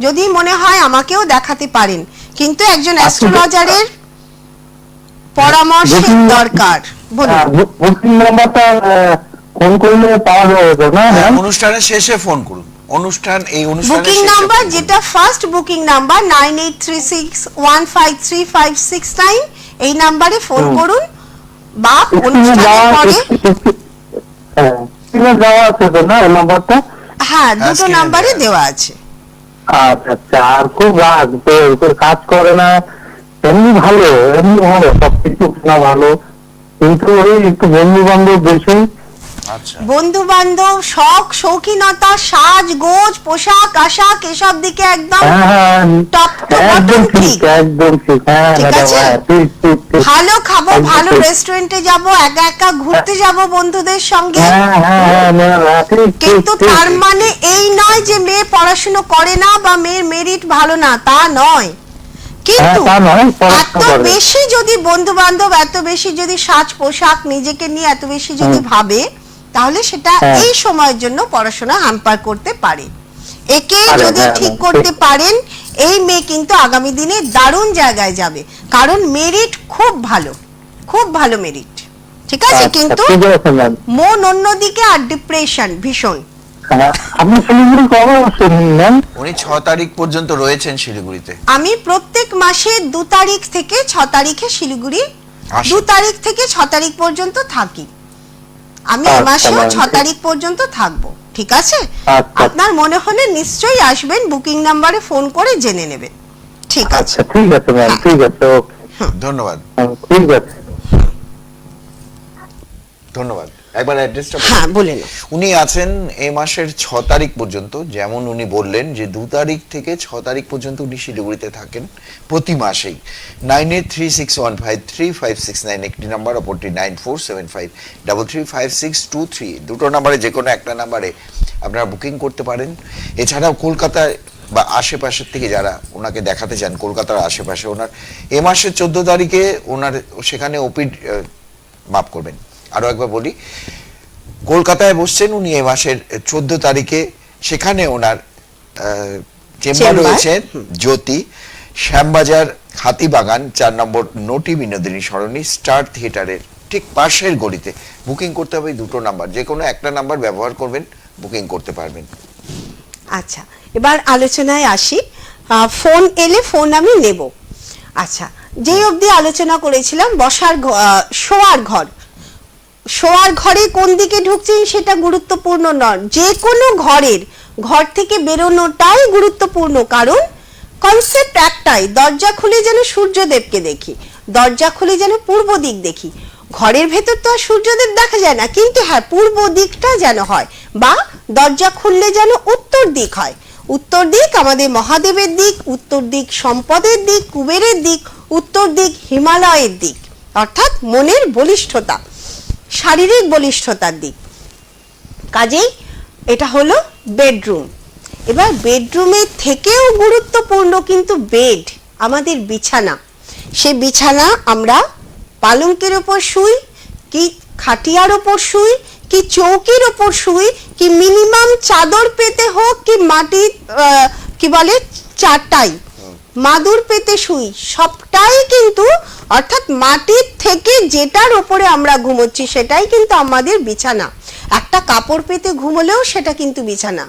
যদি মনে হয় আমাকেও দেখাতে পারেন, কিন্তু একজন অ্যাস্ট্রোলজারের পরামর্শের দরকার। বলুন। বুকিং নাম্বারটা ফোন করলে পাওয়া যাবে না ম্যাম? অনুষ্ঠানের শেষে ফোন করুন। এই অনুষ্ঠানের বুকিং শেষে নাম্বার, ফোন করুন। যেটা ফার্স্ট বুকিং নাম্বার 9836153569, এই নাম্বারে ফোন করুন, বা অনুষ্ঠানের পরে। দেওয়া আছে তো না এই নাম্বারটা? হ্যাঁ, দুটো screen এ নাম্বারে দেওয়া দেওয়া আছে। আচ্ছা আচ্ছা। আর খুব রাগ, তো কাজ করে না, এমনি ভালো সবকিছু না ভালো, কিন্তু ওই একটু বন্ধু বান্ধব বেশি। আচ্ছা, বন্ধু বান্ধব, শখ শৌখিনতা, সাজগোজ, পোশাক আশাক, এসব দিকে একদম হ্যাঁ টপ টু একদম বটম ঠিক, ঠিক। একদম ঠিক। হ্যাঁ ঠিক ম্যাডাম, আছে? হ্যাঁ ঠিক ঠিক ঠিক। ভালো খাবো, একদম ভালো ঠিক। রেস্টুরেন্টে যাব, একা একা ঘুরতে যাব বন্ধুদের সঙ্গে। হ্যাঁ হ্যাঁ হ্যাঁ ম্যাডাম, হ্যাঁ ঠিক ঠিক কিন্তু ঠিক। তার মানে এই নয় যে মেয়ে পড়াশোনা করে না বা মেয়ের মেরিট ভালো না, তা নয়। কিন্তু তা নয়, পড়াশোনা এত করে। বেশি যদি বন্ধু বান্ধব, এত বেশি যদি সাজ পোশাক, নিজেকে নিয়ে এত বেশি যদি ভাবে, তাহলে সেটা হ্যাঁ। এই সময়ের জন্য পড়াশোনা হ্যাম্পার করতে পারে। একে পারে, যদি হ্যাঁ, ঠিক হ্যাঁ, করতে ঠিক। পারেন, এই মেয়ে কিন্তু আগামী দিনে দারুণ জায়গায় যাবে, কারণ মেরিট খুব ভালো, খুব ভালো মেরিট। ঠিক আছে, আচ্ছা, কিন্তু ঠিক আছে ম্যাম। মন অন্যদিকে, আর ডিপ্রেশন ভীষণ। হ্যাঁ, আপনি শিলিগুড়ি কবে আসছেন ম্যাম? উনি 6 তারিখ পর্যন্ত রয়েছেন শিলিগুড়িতে। আমি প্রত্যেক মাসে 2 তারিখ থেকে 6 তারিখে শিলিগুড়ি, আসেন। 2 তারিখ থেকে 6 তারিখ পর্যন্ত থাকি। আমি এই আচ্ছা, মাসেও ম্যাম। 6 তারিখ পর্যন্ত থাকবো। ঠিক আছে, আচ্ছা। আপনার মনে হলে নিশ্চয়ই আসবেন, বুকিং নাম্বারে ফোন করে জেনে নেবেন। ঠিক আছে, আচ্ছা ঠিক আছে ম্যাম, ঠিক আছে, ওকে, ধন্যবাদ, ঠিক আছে। ধন্যবাদ। একবার অ্যাড্রেসটা হ্যাঁ বলে নাও। উনি আছেন এই মাসের 6 তারিখ পর্যন্ত, যেমন উনি বললেন যে 2 তারিখ থেকে 6 তারিখ পর্যন্ত উনি শিলিগুড়িতে থাকেন প্রতি মাসেই। 9836153569 একটি নাম্বার, অপরটি 9475335623, দুটো নাম্বারে যে কোনো একটা নাম্বারে আপনারা বুকিং করতে পারেন। এছাড়াও কলকাতায় বা আশেপাশের থেকে যারা ওনাকে দেখাতে চান, কলকাতার আশেপাশে, ওনার এ মাসের 14 তারিখে ওনার সেখানে ওপি মাপ করবেন। আরো একবার বলি, কলকাতায় বসছেন উনি এ মাসের 14 তারিখে, সেখানে ওনার চেম্বার রয়েছে জ্যোতি, শ্যামবাজার, হাতিবাগান, 4 নম্বর নটি বিনোদিনী সরণি, স্টার থিয়েটারের ঠিক পাশের গলিতে। বুকিং করতে হবে দুটো নাম্বার, যে কোনো একটা নাম্বার ব্যবহার করবেন, বুকিং করতে পারবেন। আচ্ছা, এবার আলোচনায় আসি। ফোন এলে ফোন আমি নেব। আচ্ছা, যেই অবধি আলোচনা করেছিলাম শোয়ার ঘরে কোন দিকে ঢুকছেন সেটা গুরুত্বপূর্ণ নয়, যে কোনো ঘর থেকে বেরোনোটাই গুরুত্বপূর্ণ। কারণ কনসেপ্ট একটাই, দরজা খুলে যেন সূর্যদেবকে দেখি, দরজা খুলে যেন পূর্ব দিক দেখি। ঘরের ভেতর তো আর সূর্যদেব দেখা যায় না, কিন্তু হ্যাঁ পূর্ব দিকটা যেন হয়, বা দরজা খুললে যেন উত্তর দিক হয়। উত্তর দিক আমাদের মহাদেবের দিক, উত্তর দিক সম্পদের দিক, কুবেরের দিক, উত্তর দিক হিমালয়ের দিক, অর্থাৎ মনের বলিষ্ঠতা, শারীরিক বলিষ্ঠতার দিক। কাজেই এটা হলো বেডরুম। এবার বেডরুমের থেকেও গুরুত্বপূর্ণ কিন্তু বেড, আমাদের বিছানা। সে বিছানা আমরা পালঙ্কের ওপর শুই, কি খাটিয়ার ওপর শুই, কি চৌকির ওপর শুই, কি মিনিমাম চাদর পেতে হোক, কি মাটির কি বলে চাটাই, মাদুর পেতে শুই, সবটাই কিন্তু অর্থাৎ মাটির থেকে যেটার উপরে আমরা ঘুমোচ্ছি সেটাই কিন্তু আমাদের বিছানা। একটা কাপড় পেতে ঘুমোলেও সেটা কিন্তু বিছানা।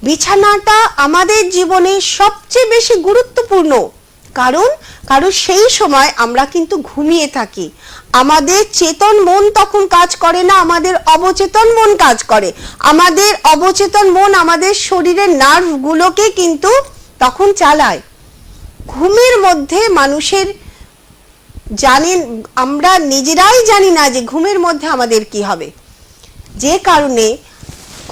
বিছানাটা আমাদের জীবনে সবচেয়ে বেশি গুরুত্বপূর্ণ, কারণ সেই সময় আমরা কিন্তু ঘুমিয়ে থাকি। আমাদের চেতন মন তখন কাজ করে না, আমাদের অবচেতন মন কাজ করে। আমাদের অবচেতন মন আমাদের শরীরের নার্ভগুলোকে কিন্তু তখন চালায়। ঘুমের মধ্যে মানুষের জানেন, আমরা নিজেরাই জানি না যে ঘুমের মধ্যে আমাদের কি হবে, যে কারণে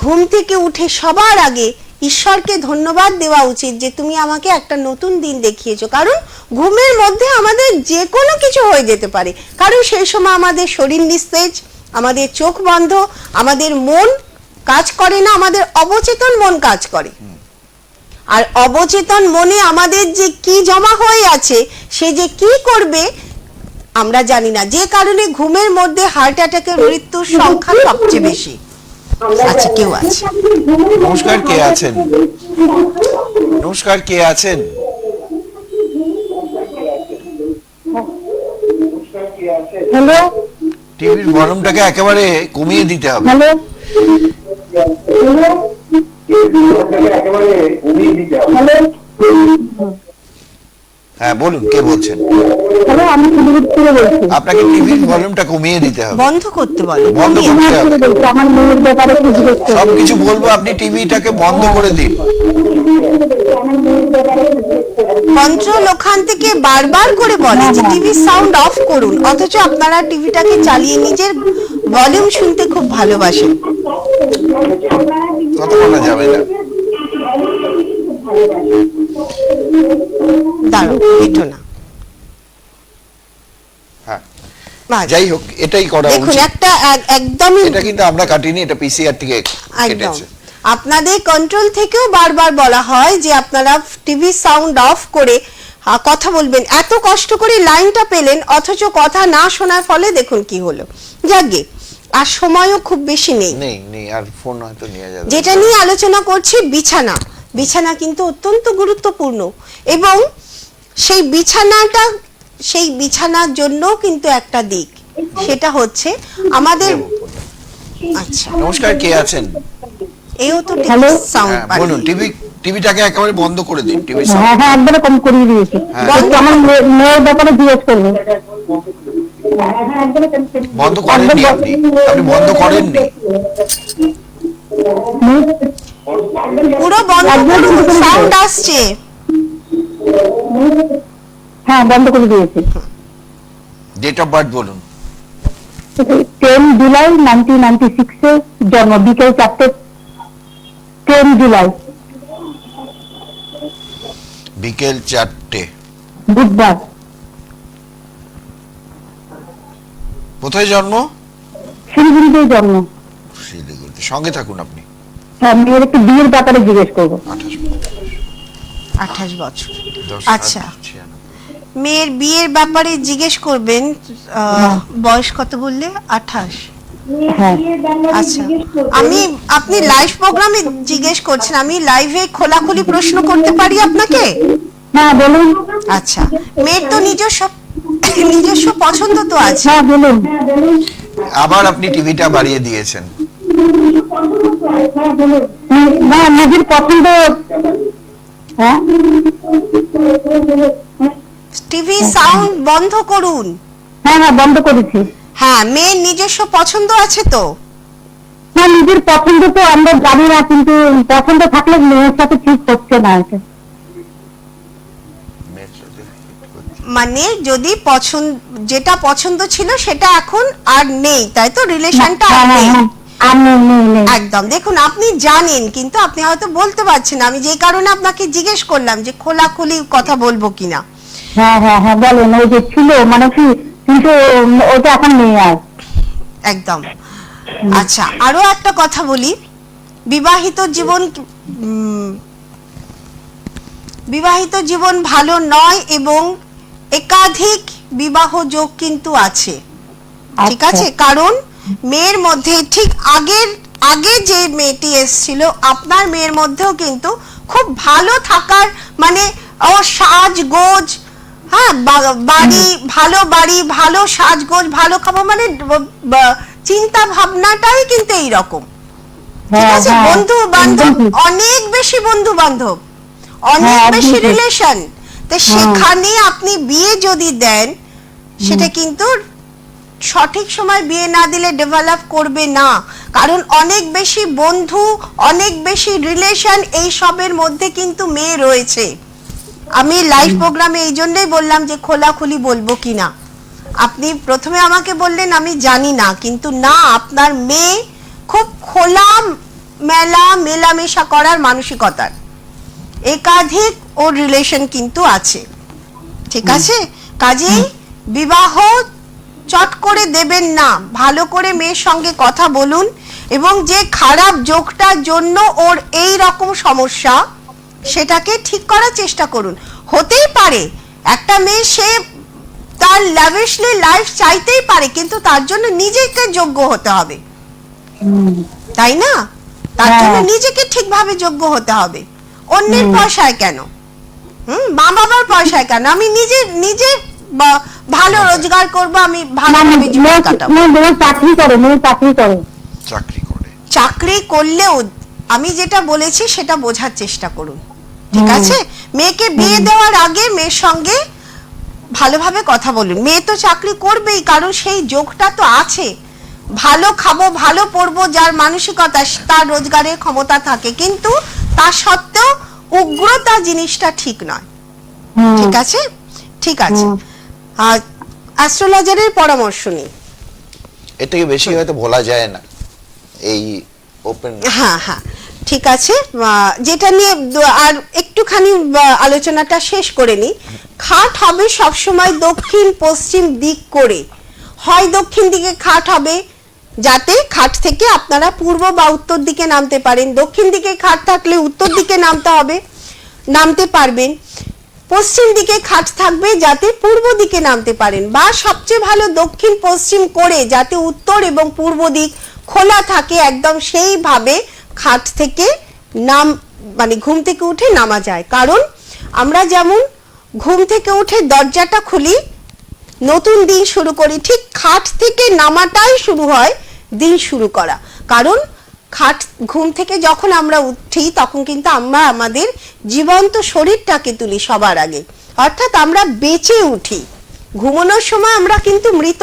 ঘুম থেকে উঠে সবার আগে ঈশ্বরকে ধন্যবাদ দেওয়া উচিত যে তুমি আমাকে একটা নতুন দিন দেখিয়েছো। কারণ ঘুমের মধ্যে আমাদের যে কোনো কিছু হয়ে যেতে পারে, কারণ সেই সময় আমাদের শরীর নিস্তেজ, আমাদের চোখ বন্ধ, আমাদের মন কাজ করে না, আমাদের অবচেতন মন কাজ করে। আর অবচেতন মনে আমাদের যে কি জমা হয়ে আছে, সে যে কি করবে আমরা জানি না, যে কারণে ঘুমের মধ্যে হার্ট অ্যাটাকের মৃত্যুর সংখ্যা সবচেয়ে বেশি। আচ্ছা, কেউ আছে? নমস্কার, কে আছেন? নমস্কার, কে আছেন? হ্যালো টিভির ভলিউমটাকে একেবারে কমিয়ে দিতে হবে। হ্যালো হ্যাঁ বলুন, কে বলছেন? হ্যালো, আমি শিলিগুড়ি থেকে বলছি। আপনাকে টিভির ভলিউমটা কমিয়ে দিতে হবে, বন্ধ করতে বলো। বন্ধ করতে হবে। আমার মেয়ের ব্যাপারে কিছু দেখতে হবে। সবকিছু বলবো, আপনি টিভিটাকে বন্ধ করে দিন। কন্ট্রোল ওখান থেকে বারবার করে বলে যে টিভি সাউন্ড অফ করুন, অথচ আপনারা টিভিটাকে চালিয়ে নিজের ভলিউম শুনতে খুব ভালোবাসেন। কথা বলা যাবে না। দাঁড়ো, এটো না। হ্যাঁ, বাহ। যাই হোক, এটাই করা দেখুন, উচিত। একটা একদমই এটা কিন্তু আমরা কাটিনি, এটা পিসিআর থেকে একদম কেটেছে। আপনাদের কন্ট্রোল থেকেও বারবার বলা হয় যে আপনারা টিভি সাউন্ড অফ করে কথা বলবেন। এত কষ্ট করে লাইনটা পেলেন, অথচ কথা না শোনার ফলে দেখুন কি হলো। যাকে আর সময়ও খুব বেশি নেই, নেই আর ফোন হয়তো নিয়ে যাবে। যেটা নিয়ে আলোচনা করছি, বিছানা। বিছানা কিন্তু অত্যন্ত গুরুত্বপূর্ণ, এবং সেই বিছানার জন্য কিন্তু একটা দিক, সেটা হচ্ছে আমাদের। আচ্ছা, নমস্কার, কে আছেন? এও তো হ্যালো? সাউন্ড। হ্যাঁ, বলুন। টিভিটাকে একেবারে বন্ধ করে দিন। টিভি হ্যাঁ হ্যাঁ, একবারে কম করিয়ে দিয়েছি। একটু আমার মেয়ের ব্যাপারে জিজ্ঞেস করবো। বন্ধ করেননি আপনি? আপনি বন্ধ করেননি? পুরো বন্ধ করুন, সাউন্ড আসছে। হ্যাঁ, বন্ধ করে দিয়েছি। ডেট অফ বার্থ বলুন। 10 জুলাই 1996 জন্ম, বিকেল 4টে। 10 জুলাই, বিকেল 4টে, বুধবার। কোথায় জন্ম? শিলিগুড়িতে জন্ম। শিলিগুড়িতে। সঙ্গে থাকুন আপনি। হ্যাঁ, মেয়ের একটু বিয়ের ব্যাপারে জিজ্ঞেস করবো। 28 বছর। 10, আচ্ছা, 96। মেয়ের বিয়ের ব্যাপারে জিজ্ঞেস করবেন। বয়স কত বললে? 28। হ্যাঁ, আচ্ছা, আপনি লাইভ প্রোগ্রামে জিজ্ঞেস করছেন, আমি লাইভে খোলাখুলি প্রশ্ন করতে পারি আপনাকে? হ্যাঁ বলুন। আচ্ছা, মেয়ের তো নিজস্ব পছন্দ তো আছে। হ্যাঁ বলুন। আবার আপনি টিভিটা বাড়িয়ে দিয়েছেন। না, নিজের পছন্দ। হ্যাঁ, টিভি সাউন্ড বন্ধ করুন। হ্যাঁ হ্যাঁ, বন্ধ করেছি। হ্যাঁ, মেয়ের নিজস্ব পছন্দ আছে তো? হ্যাঁ, নিজের পছন্দ তো আমরা জানি না, কিন্তু পছন্দ থাকলে মেয়ের সাথে ঠিক হচ্ছে না এটা। মানে যদি যেটা পছন্দ ছিল সেটা এখন আর নেই, তাই তো? রিলেশনটা আর নেই। একদম। দেখুন, আপনি জানেন, কিন্তু আপনি হয়তো বলতে পারছেন না। আমি যে কারণে আপনাকে জিজ্ঞেস করলাম যে খোলাখুলি কথা বলবো কিনা। হ্যাঁ হ্যাঁ হ্যাঁ, বলেন। ওই যে ছিল মানে কি, কিন্তু ওটা এখন নেই আর। একদম। আচ্ছা, আরো একটা কথা বলি। বিবাহিত জীবন ভালো নয়, এবং একাধিক বিবাহ যোগ কিন্তু আছে। ঠিক আছে? কারণ মেয়ের মধ্যে ঠিক আগে যে মেয়েটি এসেছিল, আপনার মেয়ের মধ্যেও কিন্তু খুব ভালো থাকার, মানে সাজগোজ, হ্যাঁ, বাড়ি ভালো সাজগোজ, ভালো খাবার, মানে চিন্তা ভাবনাটাই কিন্তু এইরকম। ঠিক আছে, বন্ধু বান্ধব, অনেক বেশি বন্ধু বান্ধব, অনেক বেশি রিলেশন, তো সেখানে আপনি বিয়ে যদি দেন, সেটা কিন্তু সঠিক সময় বিয়ে না দিলে ডেভেলপ করবে না। কারণ অনেক বেশি বন্ধু, অনেক বেশি রিলেশন, এই সবের মধ্যে কিন্তু মেয়ে রয়েছে। আমি লাইভ প্রোগ্রামে এই জন্যই বললাম যে খোলাখুলি বলবো কিনা। আপনি প্রথমে আমাকে বললেন আমি জানি না, কিন্তু না, আপনার মেয়ে খুব খোলা মেলামেশা করার মানসিকতার, একাধিক ওর রিলেশন কিন্তু আছে। ঠিক আছে, কাজেই বিবাহ চট করে দেবেন না, ভালো করে মেয়ের সঙ্গে কথা বলুন, এবং যে খারাপ যোগটার জন্য ওর এই রকম সমস্যা, সেটাকে ঠিক করার চেষ্টা করুন। হতেই পারে একটা মেয়ে সে তার ল্যাভিশলি লাইফ চাইতেই পারে, কিন্তু তার জন্য নিজেকে যোগ্য হতে হবে, তাই না? তার জন্য নিজেকে ঠিকভাবে যোগ্য হতে হবে। অন্যের পয়সায় কেন, মা বাবার পয়সায় কেন? আমি নিজে ভালো রোজগার করব, আমি ভালোভাবে জীবন কাটাবো। চাকরি করলেও আমি যেটা বলেছি সেটা বোঝার চেষ্টা করুন। ঠিক আছে, মেয়েকে বিয়ে দেওয়ার আগে মেয়ের সঙ্গে ভালোভাবে কথা বলুন। মেয়ে তো চাকরি করবেই, কারণ সেই যোগটা তো আছে। ভালো খাবো, ভালো পড়বো, যার মানসিকতা, তার রোজগারের ক্ষমতা থাকে, কিন্তু তা সত্ত্বেও উগ্রতা জিনিসটা ঠিক নয়। ঠিক আছে, ঠিক আছে। আর অ্যাস্ট্রোলজারের পরামর্শ নিই, এটাকে বেশি হয়তো বলা যায় না এই ওপেন। হ্যাঁ হ্যাঁ, ঠিক আছে। যেটা নিয়ে আর একটুখানি আলোচনাটা শেষ করে নি। খাট হবে সবসময় দক্ষিণ পশ্চিম দিক করে, হয় দক্ষিণ দিকে খাট হবে, যাতে খাট থেকে আপনারা পূর্ব বা উত্তর দিকে নামতে পারেন। দক্ষিণ দিকে খাট থাকলে উত্তর দিকে নামতে পারবেন। পশ্চিম দিকে খাট থাকবে যাতে পূর্ব দিকে নামতে পারেন, বা সবচেয়ে ভালো দক্ষিণ পশ্চিম করে, যাতে উত্তর এবং পূর্ব দিক খোলা থাকে, একদম সেইভাবে খাট থেকে মানে ঘুম থেকে উঠে নামা যায়। কারণ আমরা যেমন ঘুম থেকে উঠে দরজাটা খুলি, নতুন দিন শুরু করি, ঠিক খাট থেকে নামাটাই শুরু হয় দিন শুরু করা। কারণ ঘুম থেকে যখন আমরা উঠি, তখন কিন্তু আমরা আমাদের জীবন্ত শরীরটাকে তুলি সবার আগে, অর্থাৎ আমরা বেঁচে উঠি। ঘুমানোর সময় আমরা কিন্তু মৃত,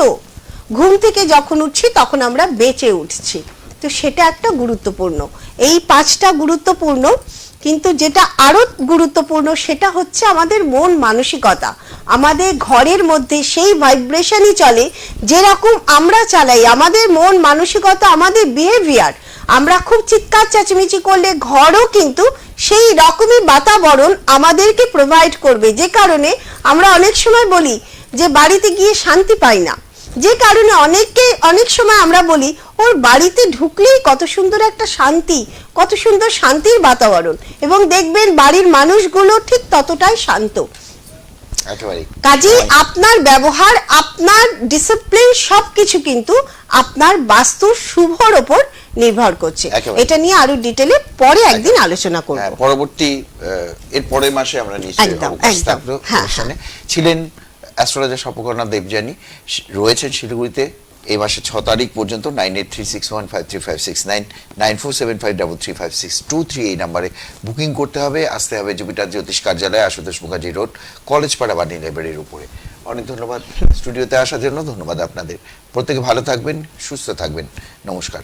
ঘুম থেকে যখন উঠছি তখন আমরা বেঁচে উঠছি। তো সেটা একটা গুরুত্বপূর্ণ। এই 5টা গুরুত্বপূর্ণ, কিন্তু যেটা আরো গুরুত্বপূর্ণ সেটা হচ্ছে আমাদের মন মানসিকতা। আমাদের ঘরের মধ্যে সেই ভাইব্রেশনই চলে যেরকম আমরা চালাই। আমাদের মন মানসিকতা, আমাদের বিহেভিয়ার, আমরা খুব চিৎকার চেঁচামেচি করলে ঘরও কিন্তু সেই রকমই বাতাবরণ আমাদেরকে প্রোভাইড করবে। যে কারণে আমরা অনেক সময় বলি যে বাড়িতে গিয়ে শান্তি পাই না, যে কারণে অনেক সময় আমরা বলি ওর বাড়িতে ঢুকলেই কত সুন্দর একটা শান্তি, কত সুন্দর শান্তির বাতাবরণ, এবং দেখবেন বাড়ির মানুষগুলো ঠিক ততটাই শান্ত। কাজেই আপনার ব্যবহার, আপনার ডিসিপ্লিন, সবকিছু কিন্তু আপনার বাস্তুর শুভর উপর নির্ভর করছে। এটা নিয়ে আরো ডিটেইলে পরে একদিন আলোচনা করব। পরবর্তী এর পরের মাসে আমরা নিশ্চয়ই ছিলেন অ্যাস্ট্রোলজার স্বপকর্ণা দেবযানী, রয়েছেন শিলিগুড়িতে এই মাসের 6 তারিখ পর্যন্ত। 9836153569 9475335623 এই নাম্বারে বুকিং করতে হবে। আসতে হবে জুপিটার জ্যোতিষ কার্যালয়, আশুতোষ মুখার্জি রোড, কলেজ পাড়া, বাণী লাইব্রেরির উপরে। অনেক ধন্যবাদ স্টুডিওতে আসার জন্য। ধন্যবাদ আপনাদের। প্রত্যেকে ভালো থাকবেন, সুস্থ থাকবেন। নমস্কার।